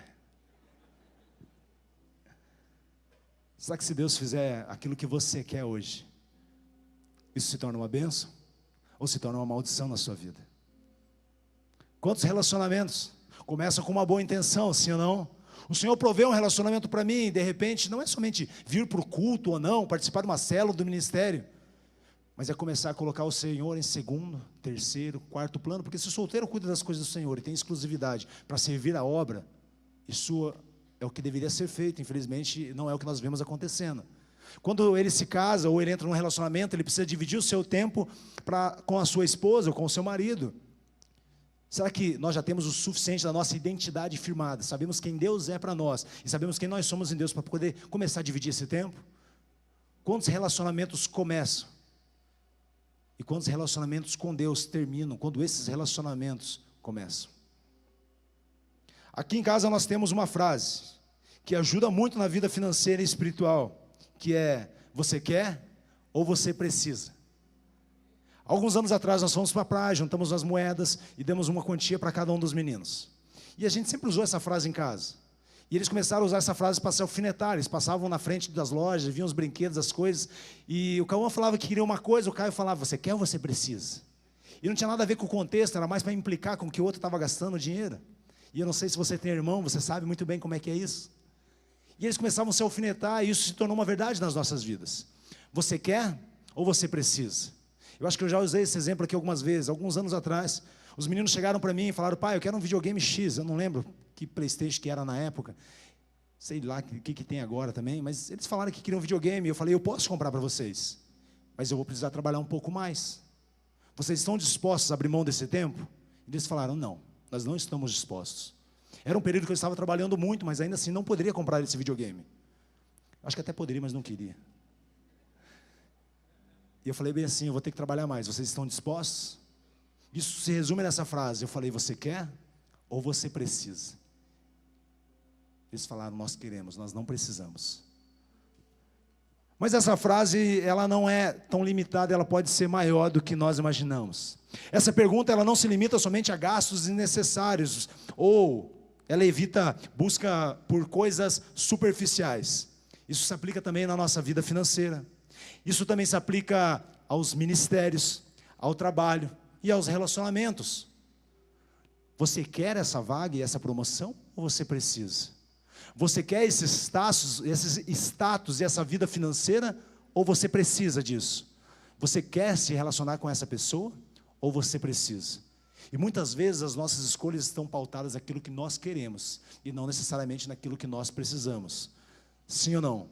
Speaker 1: Será que se Deus fizer aquilo que você quer hoje, isso se torna uma bênção? Ou se torna uma maldição na sua vida? Quantos relacionamentos começam com uma boa intenção, sim ou não? O Senhor proveu um relacionamento para mim, e de repente, não é somente vir para o culto ou não, participar de uma célula do ministério, mas é começar a colocar o Senhor em segundo, terceiro, quarto plano, porque se o solteiro cuida das coisas do Senhor e tem exclusividade para servir a obra, isso é o que deveria ser feito. Infelizmente, não é o que nós vemos acontecendo. Quando ele se casa ou ele entra num relacionamento, ele precisa dividir o seu tempo com a sua esposa ou com o seu marido. Será que nós já temos o suficiente da nossa identidade firmada? Sabemos quem Deus é para nós e sabemos quem nós somos em Deus para poder começar a dividir esse tempo? Quantos relacionamentos começam? E quantos relacionamentos com Deus terminam quando esses relacionamentos começam? Aqui em casa nós temos uma frase que ajuda muito na vida financeira e espiritual, que é: você quer ou você precisa? Alguns anos atrás nós fomos para a praia, juntamos as moedas e demos uma quantia para cada um dos meninos. E a gente sempre usou essa frase em casa. E eles começaram a usar essa frase para se alfinetar. Eles passavam na frente das lojas, viam os brinquedos, as coisas, e o Cauã falava que queria uma coisa, o Caio falava: você quer ou você precisa? E não tinha nada a ver com o contexto, era mais para implicar com que o outro estava gastando dinheiro. E eu não sei se você tem irmão, você sabe muito bem como é que é isso. E eles começavam a se alfinetar, e isso se tornou uma verdade nas nossas vidas. Você quer ou você precisa? Eu acho que eu já usei esse exemplo aqui algumas vezes. Alguns anos atrás, Os meninos chegaram para mim e falaram: pai, eu quero um videogame X. Eu não lembro que PlayStation que era na época. Sei lá o que tem agora também. Mas eles falaram que queriam um videogame. Eu falei: eu posso comprar para vocês, mas eu vou precisar trabalhar um pouco mais. Vocês estão dispostos a abrir mão desse tempo? E eles falaram: não, nós não estamos dispostos. Era um período que eu estava trabalhando muito, mas ainda assim não poderia comprar esse videogame. Acho que até poderia, mas não queria. E eu falei bem assim: eu vou ter que trabalhar mais. Vocês estão dispostos? Isso se resume nessa frase. Eu falei: você quer ou você precisa? Eles falaram: nós queremos, nós não precisamos. Mas essa frase, ela não é tão limitada, ela pode ser maior do que nós imaginamos. Essa pergunta, ela não se limita somente a gastos desnecessários, ou ela busca por coisas superficiais. Isso se aplica também na nossa vida financeira. Isso também se aplica aos ministérios, ao trabalho e aos relacionamentos. Você quer essa vaga e essa promoção, ou você precisa? Você quer esses status e essa vida financeira, ou você precisa disso? Você quer se relacionar com essa pessoa, ou você precisa? E muitas vezes as nossas escolhas estão pautadas naquilo que nós queremos, e não necessariamente naquilo que nós precisamos. Sim ou não?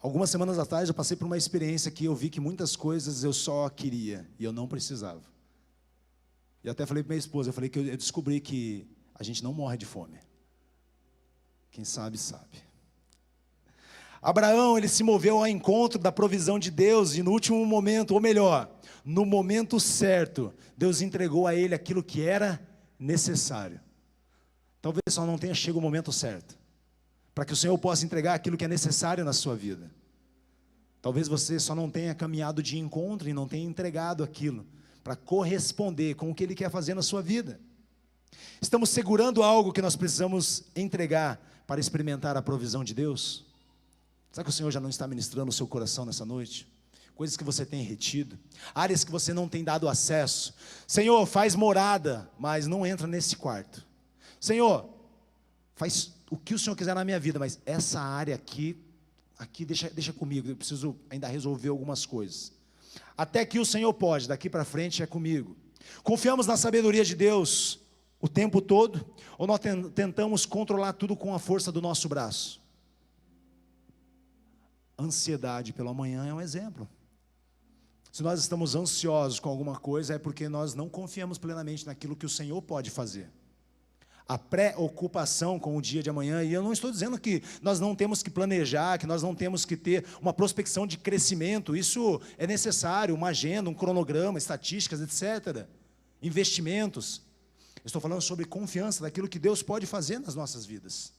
Speaker 1: Algumas semanas atrás eu passei por uma experiência que eu vi que muitas coisas eu só queria, e eu não precisava. E até falei para minha esposa, eu falei que eu descobri que a gente não morre de fome. Quem sabe, sabe. Abraão, ele se moveu ao encontro da provisão de Deus, e no último momento, ou melhor, no momento certo, Deus entregou a ele aquilo que era necessário. Talvez só não tenha chegado o momento certo, para que o Senhor possa entregar aquilo que é necessário na sua vida. Talvez você só não tenha caminhado de encontro e não tenha entregado aquilo, para corresponder com o que Ele quer fazer na sua vida. Estamos segurando algo que nós precisamos entregar para experimentar a provisão de Deus? Será que o Senhor já não está ministrando o seu coração nessa noite? Coisas que você tem retido, áreas que você não tem dado acesso. Senhor, faz morada, mas não entra nesse quarto. Senhor, faz o que o Senhor quiser na minha vida, mas essa área aqui deixa comigo, eu preciso ainda resolver algumas coisas. Até que o Senhor pode, daqui para frente é comigo. Confiamos na sabedoria de Deus o tempo todo, ou nós tentamos controlar tudo com a força do nosso braço? Ansiedade pelo amanhã é um exemplo. Se nós estamos ansiosos com alguma coisa, é porque nós não confiamos plenamente naquilo que o Senhor pode fazer. A preocupação com o dia de amanhã, e eu não estou dizendo que nós não temos que planejar, que nós não temos que ter uma prospecção de crescimento, isso é necessário, uma agenda, um cronograma, estatísticas, etc. Investimentos. Estou falando sobre confiança daquilo que Deus pode fazer nas nossas vidas.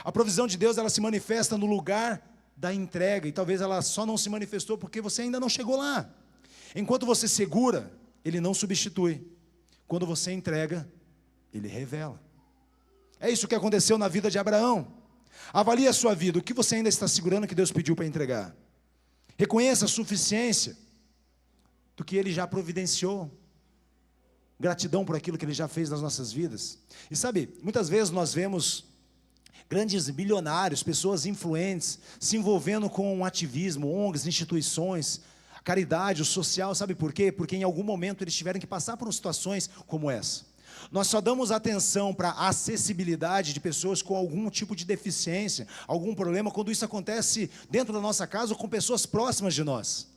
Speaker 1: A provisão de Deus, ela se manifesta no lugar da entrega, e talvez ela só não se manifestou porque você ainda não chegou lá. Enquanto você segura, Ele não substitui. Quando você entrega, Ele revela. É isso que aconteceu na vida de Abraão. Avalie a sua vida, o que você ainda está segurando que Deus pediu para entregar. Reconheça a suficiência do que Ele já providenciou. Gratidão por aquilo que Ele já fez nas nossas vidas. E sabe, muitas vezes nós vemos grandes bilionários, pessoas influentes, se envolvendo com um ativismo, ONGs, instituições, a caridade, o social, sabe por quê? Porque em algum momento eles tiveram que passar por situações como essa. Nós só damos atenção para a acessibilidade de pessoas com algum tipo de deficiência, algum problema, quando isso acontece dentro da nossa casa ou com pessoas próximas de nós.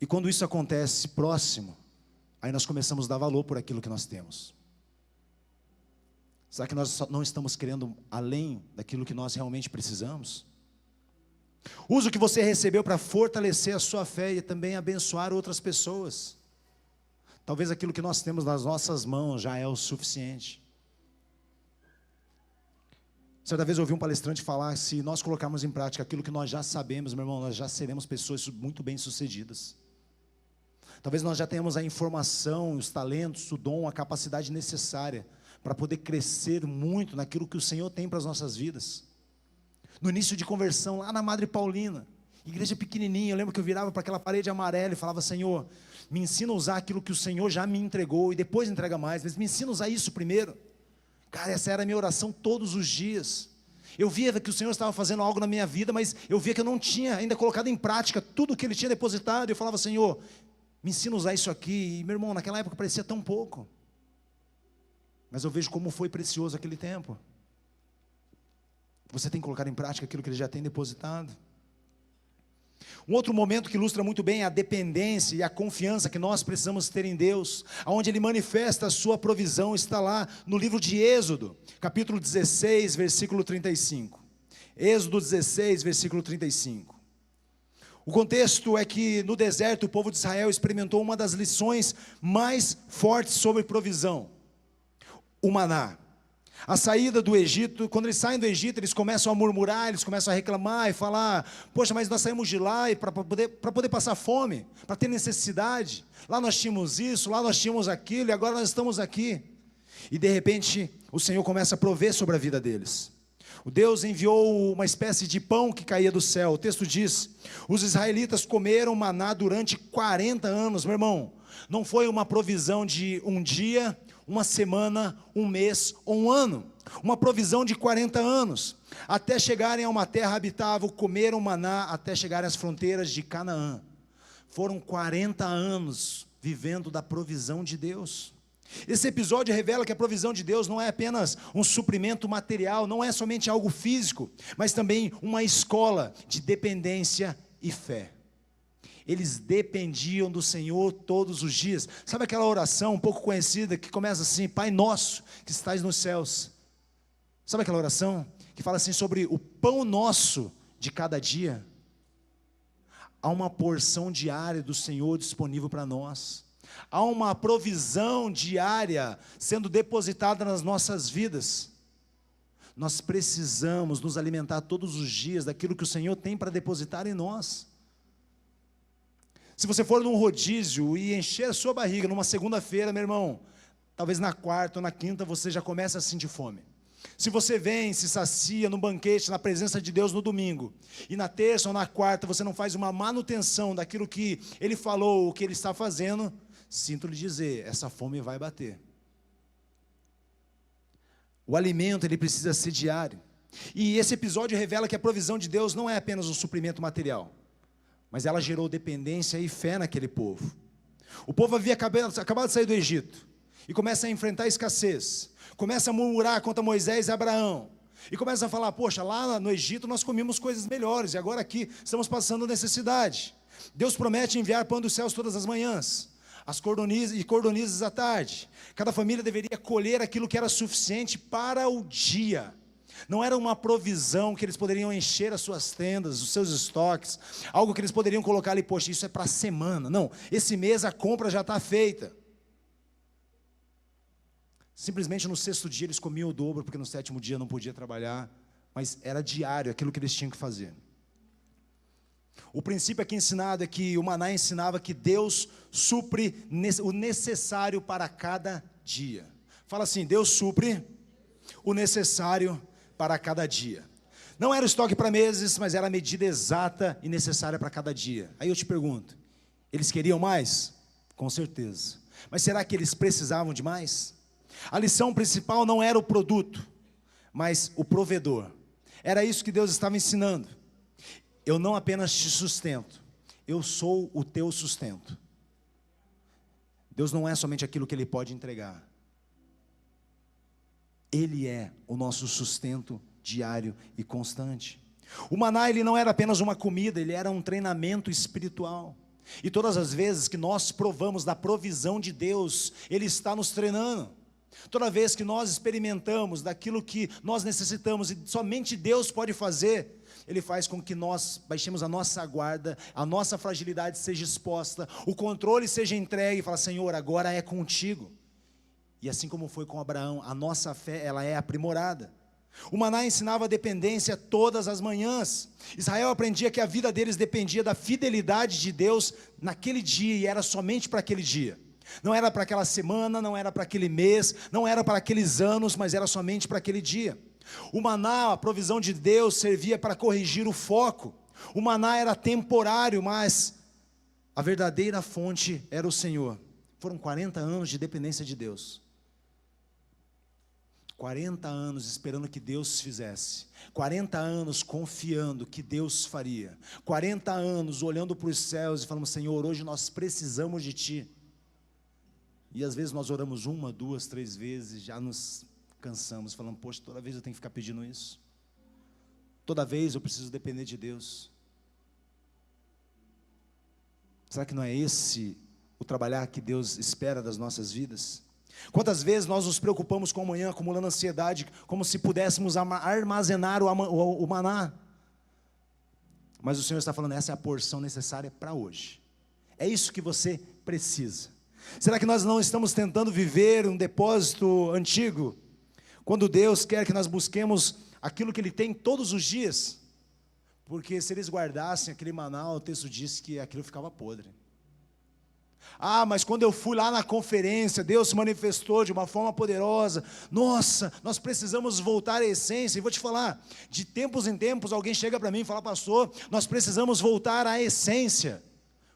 Speaker 1: E quando isso acontece próximo, aí nós começamos a dar valor por aquilo que nós temos. Será que nós não estamos querendo além daquilo que nós realmente precisamos? Use o que você recebeu para fortalecer a sua fé e também abençoar outras pessoas. Talvez aquilo que nós temos nas nossas mãos já é o suficiente. Certa vez eu ouvi um palestrante falar: se nós colocarmos em prática aquilo que nós já sabemos, meu irmão, nós já seremos pessoas muito bem-sucedidas. Talvez nós já tenhamos a informação, os talentos, o dom, a capacidade necessária para poder crescer muito naquilo que o Senhor tem para as nossas vidas. No início de conversão, lá na Madre Paulina, igreja pequenininha, eu lembro que eu virava para aquela parede amarela e falava: Senhor, me ensina a usar aquilo que o Senhor já me entregou, e depois entrega mais, mas me ensina a usar isso primeiro. Cara, essa era a minha oração todos os dias. Eu via que o Senhor estava fazendo algo na minha vida, mas eu via que eu não tinha ainda colocado em prática tudo que Ele tinha depositado. Eu falava: Senhor, me ensina a usar isso aqui. E meu irmão, naquela época parecia tão pouco, mas eu vejo como foi precioso aquele tempo. Você tem que colocar em prática aquilo que Ele já tem depositado. Um outro momento que ilustra muito bem a dependência e a confiança que nós precisamos ter em Deus, onde Ele manifesta a sua provisão, está lá no livro de Êxodo, capítulo 16, versículo 35. Êxodo 16, versículo 35. O contexto é que no deserto o povo de Israel experimentou uma das lições mais fortes sobre provisão: o maná. A saída do Egito, quando eles saem do Egito, eles começam a murmurar, eles começam a reclamar e falar: poxa, mas nós saímos de lá para poder passar fome, para ter necessidade. Lá nós tínhamos isso, lá nós tínhamos aquilo, e agora nós estamos aqui. E de repente, o Senhor começa a prover sobre a vida deles. O Deus enviou uma espécie de pão que caía do céu. O texto diz: os israelitas comeram maná durante 40 anos. Meu irmão, não foi uma provisão de um dia, uma semana, um mês ou um ano. Uma provisão de 40 anos. Até chegarem a uma terra habitável, comeram maná até chegarem às fronteiras de Canaã. Foram 40 anos vivendo da provisão de Deus. Esse episódio revela que a provisão de Deus não é apenas um suprimento material, não é somente algo físico, mas também uma escola de dependência e fé. Eles dependiam do Senhor todos os dias. Sabe aquela oração um pouco conhecida que começa assim: Pai nosso que estás nos céus? Sabe aquela oração que fala assim sobre o pão nosso de cada dia? Há uma porção diária do Senhor disponível para nós. Há uma provisão diária sendo depositada nas nossas vidas. Nós precisamos nos alimentar todos os dias daquilo que o Senhor tem para depositar em nós. Se você for num rodízio e encher a sua barriga numa segunda-feira, meu irmão, talvez na quarta ou na quinta você já começa a sentir fome. Se você vem, se sacia no banquete, na presença de Deus no domingo, e na terça ou na quarta você não faz uma manutenção daquilo que Ele falou, o que Ele está fazendo, sinto lhe dizer, essa fome vai bater. O alimento, ele precisa ser diário. E esse episódio revela que a provisão de Deus não é apenas um suprimento material, mas ela gerou dependência e fé naquele povo. O povo havia acabado de sair do Egito, e começa a enfrentar a escassez, começa a murmurar contra Moisés e Abraão, e começa a falar: poxa, lá no Egito nós comíamos coisas melhores, e agora aqui estamos passando necessidade. Deus promete enviar pão dos céus todas as manhãs, as cordonizes à tarde. Cada família deveria colher aquilo que era suficiente para o dia. Não era uma provisão que eles poderiam encher as suas tendas, os seus estoques, algo que eles poderiam colocar ali: poxa, isso é para a semana. Não, esse mês a compra já está feita. Simplesmente no sexto dia eles comiam o dobro, porque no sétimo dia não podia trabalhar, mas era diário aquilo que eles tinham que fazer. O princípio aqui ensinado é que o maná ensinava que Deus supre o necessário para cada dia. Fala assim: Deus supre o necessário para cada dia. Não era o estoque para meses, mas era a medida exata e necessária para cada dia. Aí eu te pergunto, eles queriam mais? Com certeza. Mas será que eles precisavam de mais? A lição principal não era o produto, mas o provedor. Era isso que Deus estava ensinando. Eu não apenas te sustento, eu sou o teu sustento. Deus não é somente aquilo que Ele pode entregar. Ele é o nosso sustento diário e constante. O maná, ele não era apenas uma comida, ele era um treinamento espiritual. E todas as vezes que nós provamos da provisão de Deus, Ele está nos treinando. Toda vez que nós experimentamos daquilo que nós necessitamos e somente Deus pode fazer, Ele faz com que nós baixemos a nossa guarda, a nossa fragilidade seja exposta, o controle seja entregue e fala: Senhor, agora é contigo. E assim como foi com Abraão, a nossa fé, ela é aprimorada. O maná ensinava a dependência todas as manhãs. Israel aprendia que a vida deles dependia da fidelidade de Deus naquele dia, e era somente para aquele dia. Não era para aquela semana, não era para aquele mês, não era para aqueles anos, mas era somente para aquele dia. O maná, a provisão de Deus, servia para corrigir o foco. O maná era temporário, mas a verdadeira fonte era o Senhor. Foram 40 anos de dependência de Deus. 40 anos esperando que Deus fizesse, 40 anos confiando que Deus faria, 40 anos olhando para os céus e falando: Senhor, hoje nós precisamos de Ti. E às vezes nós oramos 1, 2, 3 vezes, já nos cansamos, falando: poxa, toda vez eu tenho que ficar pedindo isso, toda vez eu preciso depender de Deus. Será que não é esse o trabalhar que Deus espera das nossas vidas? Quantas vezes nós nos preocupamos com o amanhã, acumulando ansiedade, como se pudéssemos armazenar o maná? Mas o Senhor está falando: essa é a porção necessária para hoje, é isso que você precisa. Será que nós não estamos tentando viver um depósito antigo, quando Deus quer que nós busquemos aquilo que Ele tem todos os dias? Porque se eles guardassem aquele maná, o texto diz que aquilo ficava podre. Ah, mas quando eu fui lá na conferência, Deus se manifestou de uma forma poderosa. Nossa, nós precisamos voltar à essência. E vou te falar, de tempos em tempos alguém chega para mim e fala: pastor, nós precisamos voltar à essência.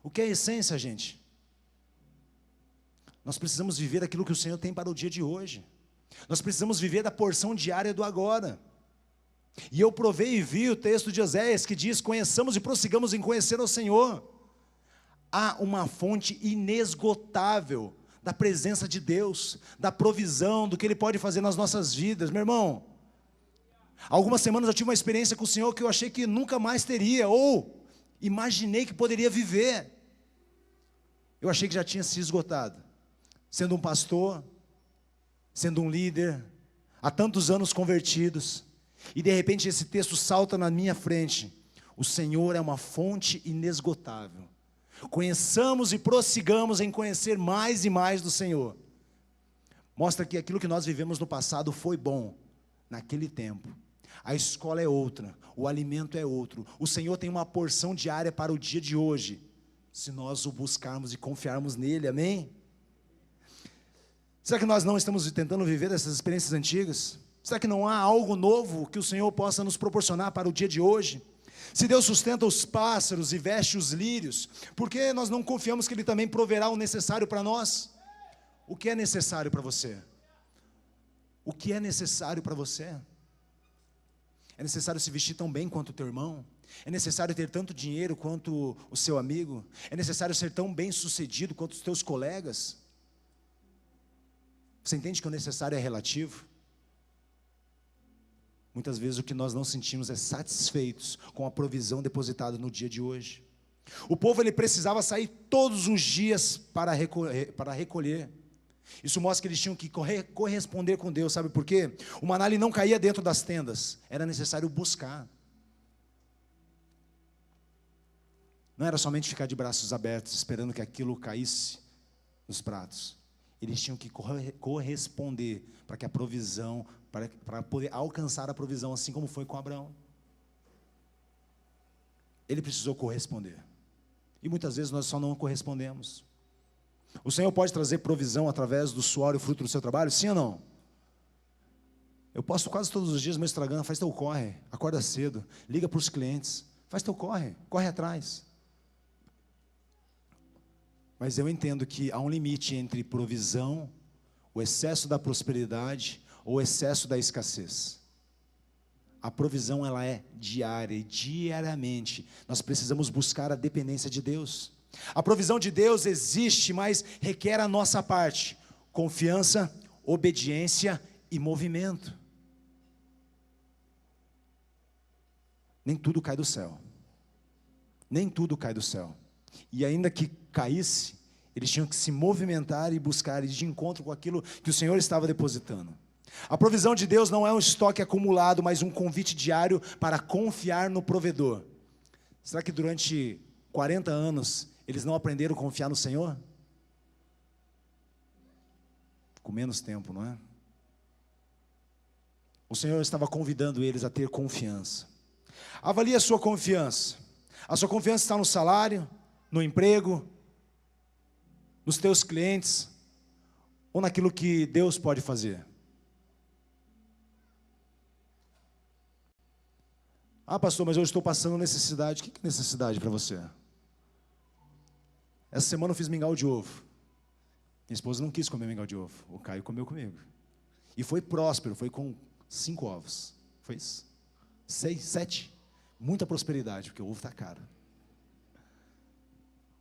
Speaker 1: O que é essência, gente? Nós precisamos viver aquilo que o Senhor tem para o dia de hoje. Nós precisamos viver da porção diária do agora. E eu provei e vi o texto de Oséias que diz: conheçamos e prossigamos em conhecer o Senhor. Há uma fonte inesgotável da presença de Deus, da provisão, do que Ele pode fazer nas nossas vidas. Meu irmão, algumas semanas eu tive uma experiência com o Senhor que eu achei que nunca mais teria, ou imaginei que poderia viver. Eu achei que já tinha se esgotado, sendo um pastor, sendo um líder, há tantos anos convertidos, e de repente esse texto salta na minha frente: o Senhor é uma fonte inesgotável. Conheçamos e prossigamos em conhecer mais e mais do Senhor. Mostra que aquilo que nós vivemos no passado foi bom, naquele tempo. A escola é outra, o alimento é outro. O Senhor tem uma porção diária para o dia de hoje, se nós o buscarmos e confiarmos nele, amém? Será que nós não estamos tentando viver essas experiências antigas? Será que não há algo novo que o Senhor possa nos proporcionar para o dia de hoje? Se Deus sustenta os pássaros e veste os lírios, por que nós não confiamos que Ele também proverá o necessário para nós? O que é necessário para você? O que é necessário para você? É necessário se vestir tão bem quanto o teu irmão? É necessário ter tanto dinheiro quanto o seu amigo? É necessário ser tão bem sucedido quanto os teus colegas? Você entende que o necessário é relativo? Muitas vezes o que nós não sentimos é satisfeitos com a provisão depositada no dia de hoje. O povo ele precisava sair todos os dias para recolher. Isso mostra que eles tinham que corresponder com Deus, sabe por quê? O maná ele não caía dentro das tendas, era necessário buscar. Não era somente ficar de braços abertos esperando que aquilo caísse nos pratos. Eles tinham que corresponder para que a provisão, para poder alcançar a provisão, assim como foi com Abraão. Ele precisou corresponder. E muitas vezes nós só não correspondemos. O Senhor pode trazer provisão através do suor e o fruto do seu trabalho? Sim ou não? Eu posto quase todos os dias meu Instagram: faz teu corre, acorda cedo, liga para os clientes, faz teu corre, corre atrás. Mas eu entendo que há um limite entre provisão, o excesso da prosperidade ou o excesso da escassez. A provisão ela é diária e diariamente nós precisamos buscar a dependência de Deus. A provisão de Deus existe, mas requer a nossa parte: confiança, obediência e movimento. Nem tudo cai do céu. Nem tudo cai do céu. E ainda que caísse, eles tinham que se movimentar e buscar ir de encontro com aquilo que o Senhor estava depositando. A provisão de Deus não é um estoque acumulado, mas um convite diário para confiar no provedor. Será que durante 40 anos eles não aprenderam a confiar no Senhor? Com menos tempo, não é? O Senhor estava convidando eles a ter confiança. Avalie a sua confiança. A sua confiança está no salário, no emprego, nos teus clientes, ou naquilo que Deus pode fazer? Ah, pastor, mas eu estou passando necessidade. O que é necessidade para você? Essa semana eu fiz mingau de ovo. Minha esposa não quis comer mingau de ovo. O Caio comeu comigo. E foi próspero, foi com 5 ovos. Foi isso? 6, 7. Muita prosperidade, porque o ovo está caro.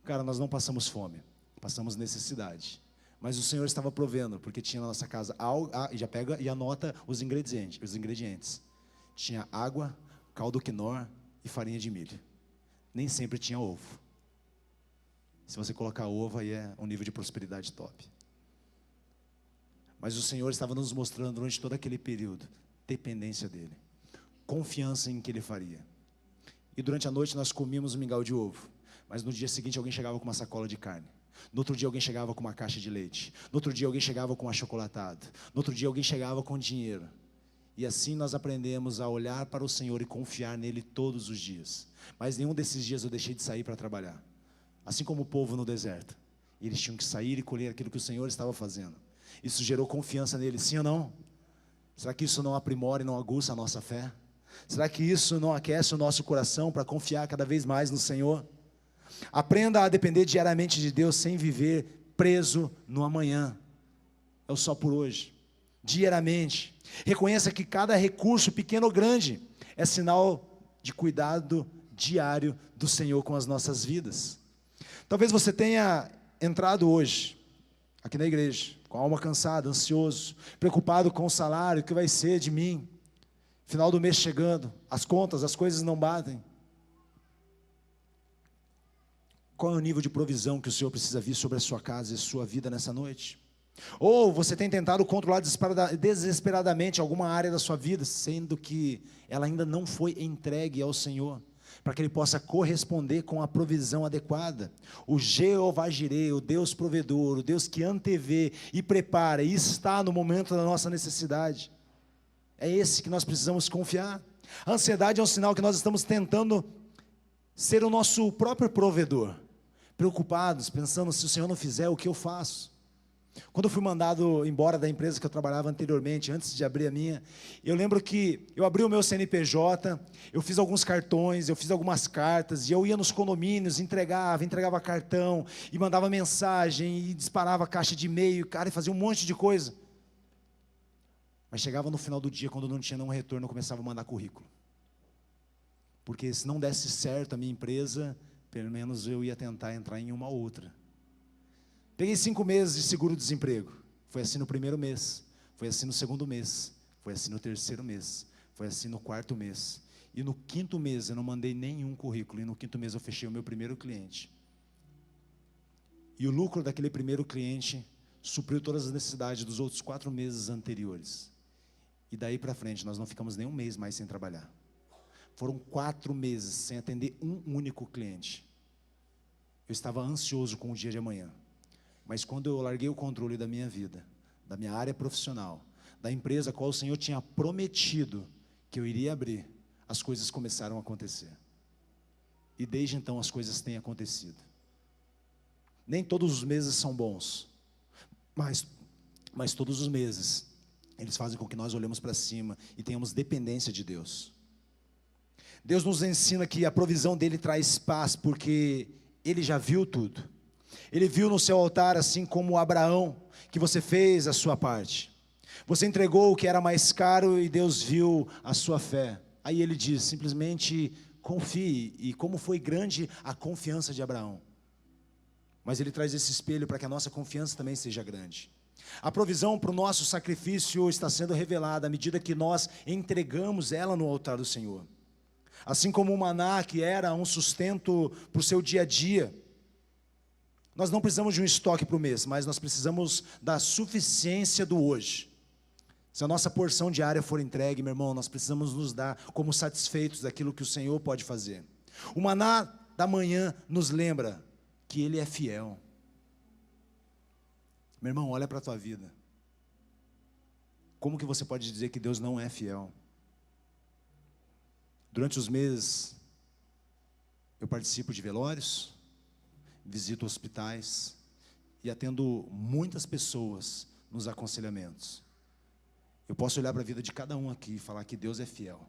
Speaker 1: Cara, nós não passamos fome, passamos necessidade. Mas o Senhor estava provendo, porque tinha na nossa casa algo, já pega e anota os ingredientes. Tinha água, caldo quinor e farinha de milho. Nem sempre tinha ovo. Se você colocar ovo, aí é um nível de prosperidade top. Mas o Senhor estava nos mostrando durante todo aquele período dependência dEle, confiança em que Ele faria. E durante a noite nós comíamos um mingau de ovo, mas no dia seguinte alguém chegava com uma sacola de carne. No outro dia alguém chegava com uma caixa de leite. No outro dia alguém chegava com um achocolatado. No outro dia alguém chegava com dinheiro. E assim nós aprendemos a olhar para o Senhor e confiar nele todos os dias. Mas nenhum desses dias eu deixei de sair para trabalhar. Assim como o povo no deserto. Eles tinham que sair e colher aquilo que o Senhor estava fazendo. Isso gerou confiança nele, sim ou não? Será que isso não aprimora e não aguça a nossa fé? Será que isso não aquece o nosso coração para confiar cada vez mais no Senhor? Aprenda a depender diariamente de Deus sem viver preso no amanhã. É o só por hoje. Diariamente. Reconheça que cada recurso, pequeno ou grande, é sinal de cuidado diário do Senhor com as nossas vidas. Talvez você tenha entrado hoje, aqui na igreja, com a alma cansada, ansioso, preocupado com o salário, o que vai ser de mim. Final do mês chegando, as contas, as coisas não batem. Qual é o nível de provisão que o Senhor precisa vir sobre a sua casa e a sua vida nessa noite? Ou você tem tentado controlar desesperadamente alguma área da sua vida, sendo que ela ainda não foi entregue ao Senhor, para que Ele possa corresponder com a provisão adequada. O Jeová Jireh, o Deus provedor, o Deus que antevê e prepara e está no momento da nossa necessidade. É esse que nós precisamos confiar. A ansiedade é um sinal que nós estamos tentando ser o nosso próprio provedor, preocupados, pensando, se o Senhor não fizer, o que eu faço? Quando eu fui mandado embora da empresa que eu trabalhava anteriormente, antes de abrir a minha, eu lembro que eu abri o meu CNPJ, eu fiz alguns cartões, eu fiz algumas cartas, e eu ia nos condomínios, entregava cartão, e mandava mensagem, e disparava caixa de e-mail, cara, e fazia um monte de coisa. Mas chegava no final do dia, quando não tinha nenhum retorno, eu começava a mandar currículo. Porque se não desse certo a minha empresa, pelo menos eu ia tentar entrar em uma outra. Peguei 5 meses de seguro-desemprego. Foi assim no primeiro mês, foi assim no segundo mês, foi assim no terceiro mês, foi assim no quarto mês. E no quinto mês eu não mandei nenhum currículo, e no quinto mês eu fechei o meu primeiro cliente. E o lucro daquele primeiro cliente supriu todas as necessidades dos outros 4 meses anteriores. E daí para frente nós não ficamos nem um mês mais sem trabalhar. Foram 4 meses sem atender um único cliente. Eu estava ansioso com o dia de amanhã. Mas quando eu larguei o controle da minha vida, da minha área profissional, da empresa a qual o Senhor tinha prometido que eu iria abrir, as coisas começaram a acontecer. E desde então as coisas têm acontecido. Nem todos os meses são bons, mas todos os meses eles fazem com que nós olhemos para cima e tenhamos dependência de Deus. Deus nos ensina que a provisão dele traz paz, porque Ele já viu tudo. Ele viu no seu altar, assim como Abraão, que você fez a sua parte. Você entregou o que era mais caro e Deus viu a sua fé. Aí Ele diz, simplesmente confie. E como foi grande a confiança de Abraão. Mas Ele traz esse espelho para que a nossa confiança também seja grande. A provisão para o nosso sacrifício está sendo revelada à medida que nós entregamos ela no altar do Senhor. Assim como o maná, que era um sustento para o seu dia a dia, nós não precisamos de um estoque para o mês, mas nós precisamos da suficiência do hoje. Se a nossa porção diária for entregue, meu irmão, nós precisamos nos dar como satisfeitos daquilo que o Senhor pode fazer. O maná da manhã nos lembra que Ele é fiel. Meu irmão, olha para a tua vida. Como que você pode dizer que Deus não é fiel? Durante os meses, eu participo de velórios, visito hospitais e atendo muitas pessoas nos aconselhamentos. Eu posso olhar para a vida de cada um aqui e falar que Deus é fiel.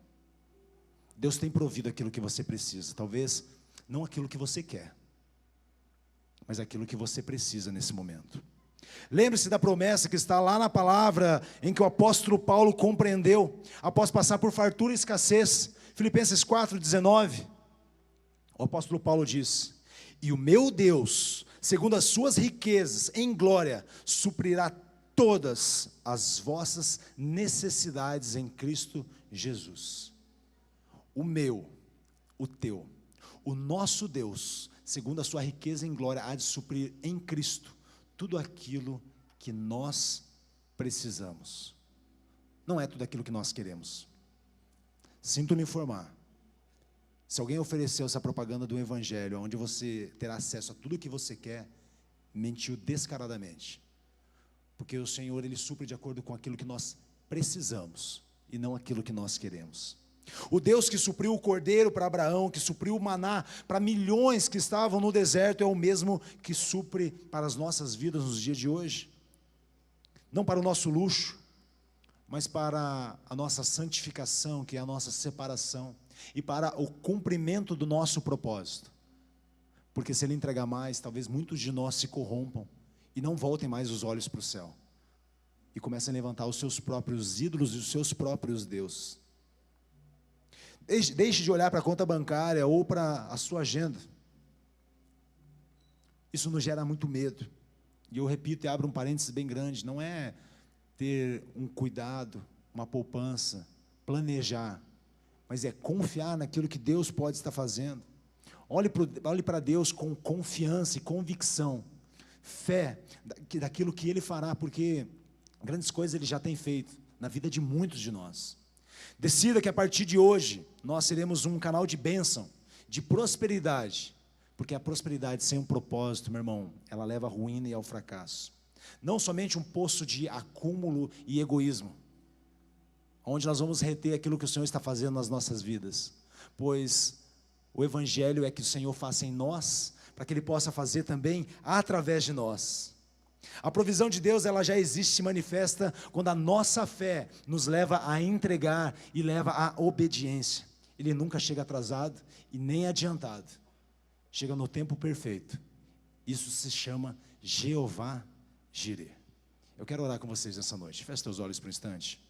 Speaker 1: Deus tem provido aquilo que você precisa, talvez não aquilo que você quer, mas aquilo que você precisa nesse momento. Lembre-se da promessa que está lá na palavra, em que o apóstolo Paulo compreendeu, após passar por fartura e escassez. Filipenses 4,19, o apóstolo Paulo diz: e o meu Deus, segundo as suas riquezas em glória, suprirá todas as vossas necessidades em Cristo Jesus. O meu, o teu, o nosso Deus, segundo a sua riqueza em glória, há de suprir em Cristo tudo aquilo que nós precisamos. Não é tudo aquilo que nós queremos. Sinto lhe informar, se alguém ofereceu essa propaganda do Evangelho, onde você terá acesso a tudo o que você quer, mentiu descaradamente. Porque o Senhor, Ele supre de acordo com aquilo que nós precisamos, e não aquilo que nós queremos. O Deus que supriu o cordeiro para Abraão, que supriu o maná para milhões que estavam no deserto, é o mesmo que supre para as nossas vidas nos dias de hoje. Não para o nosso luxo, mas para a nossa santificação, que é a nossa separação, e para o cumprimento do nosso propósito. Porque se Ele entregar mais, talvez muitos de nós se corrompam e não voltem mais os olhos para o céu, e comecem a levantar os seus próprios ídolos e os seus próprios deuses. Deixe de olhar para a conta bancária ou para a sua agenda. Isso nos gera muito medo. E eu repito e abro um parênteses bem grande: não é ter um cuidado, uma poupança, planejar, mas é confiar naquilo que Deus pode estar fazendo. Olhe para Deus com confiança e convicção, fé daquilo que Ele fará, porque grandes coisas Ele já tem feito na vida de muitos de nós. Decida que a partir de hoje nós seremos um canal de bênção, de prosperidade, porque a prosperidade sem um propósito, meu irmão, ela leva à ruína e ao fracasso. Não somente um poço de acúmulo e egoísmo, onde nós vamos reter aquilo que o Senhor está fazendo nas nossas vidas, pois o Evangelho é que o Senhor faça em nós, para que Ele possa fazer também através de nós. A provisão de Deus, ela já existe, se manifesta quando a nossa fé nos leva a entregar e leva à obediência. Ele nunca chega atrasado e nem adiantado, chega no tempo perfeito. Isso se chama Jeová Jireh. Eu quero orar com vocês nessa noite. Feche teus olhos por um instante.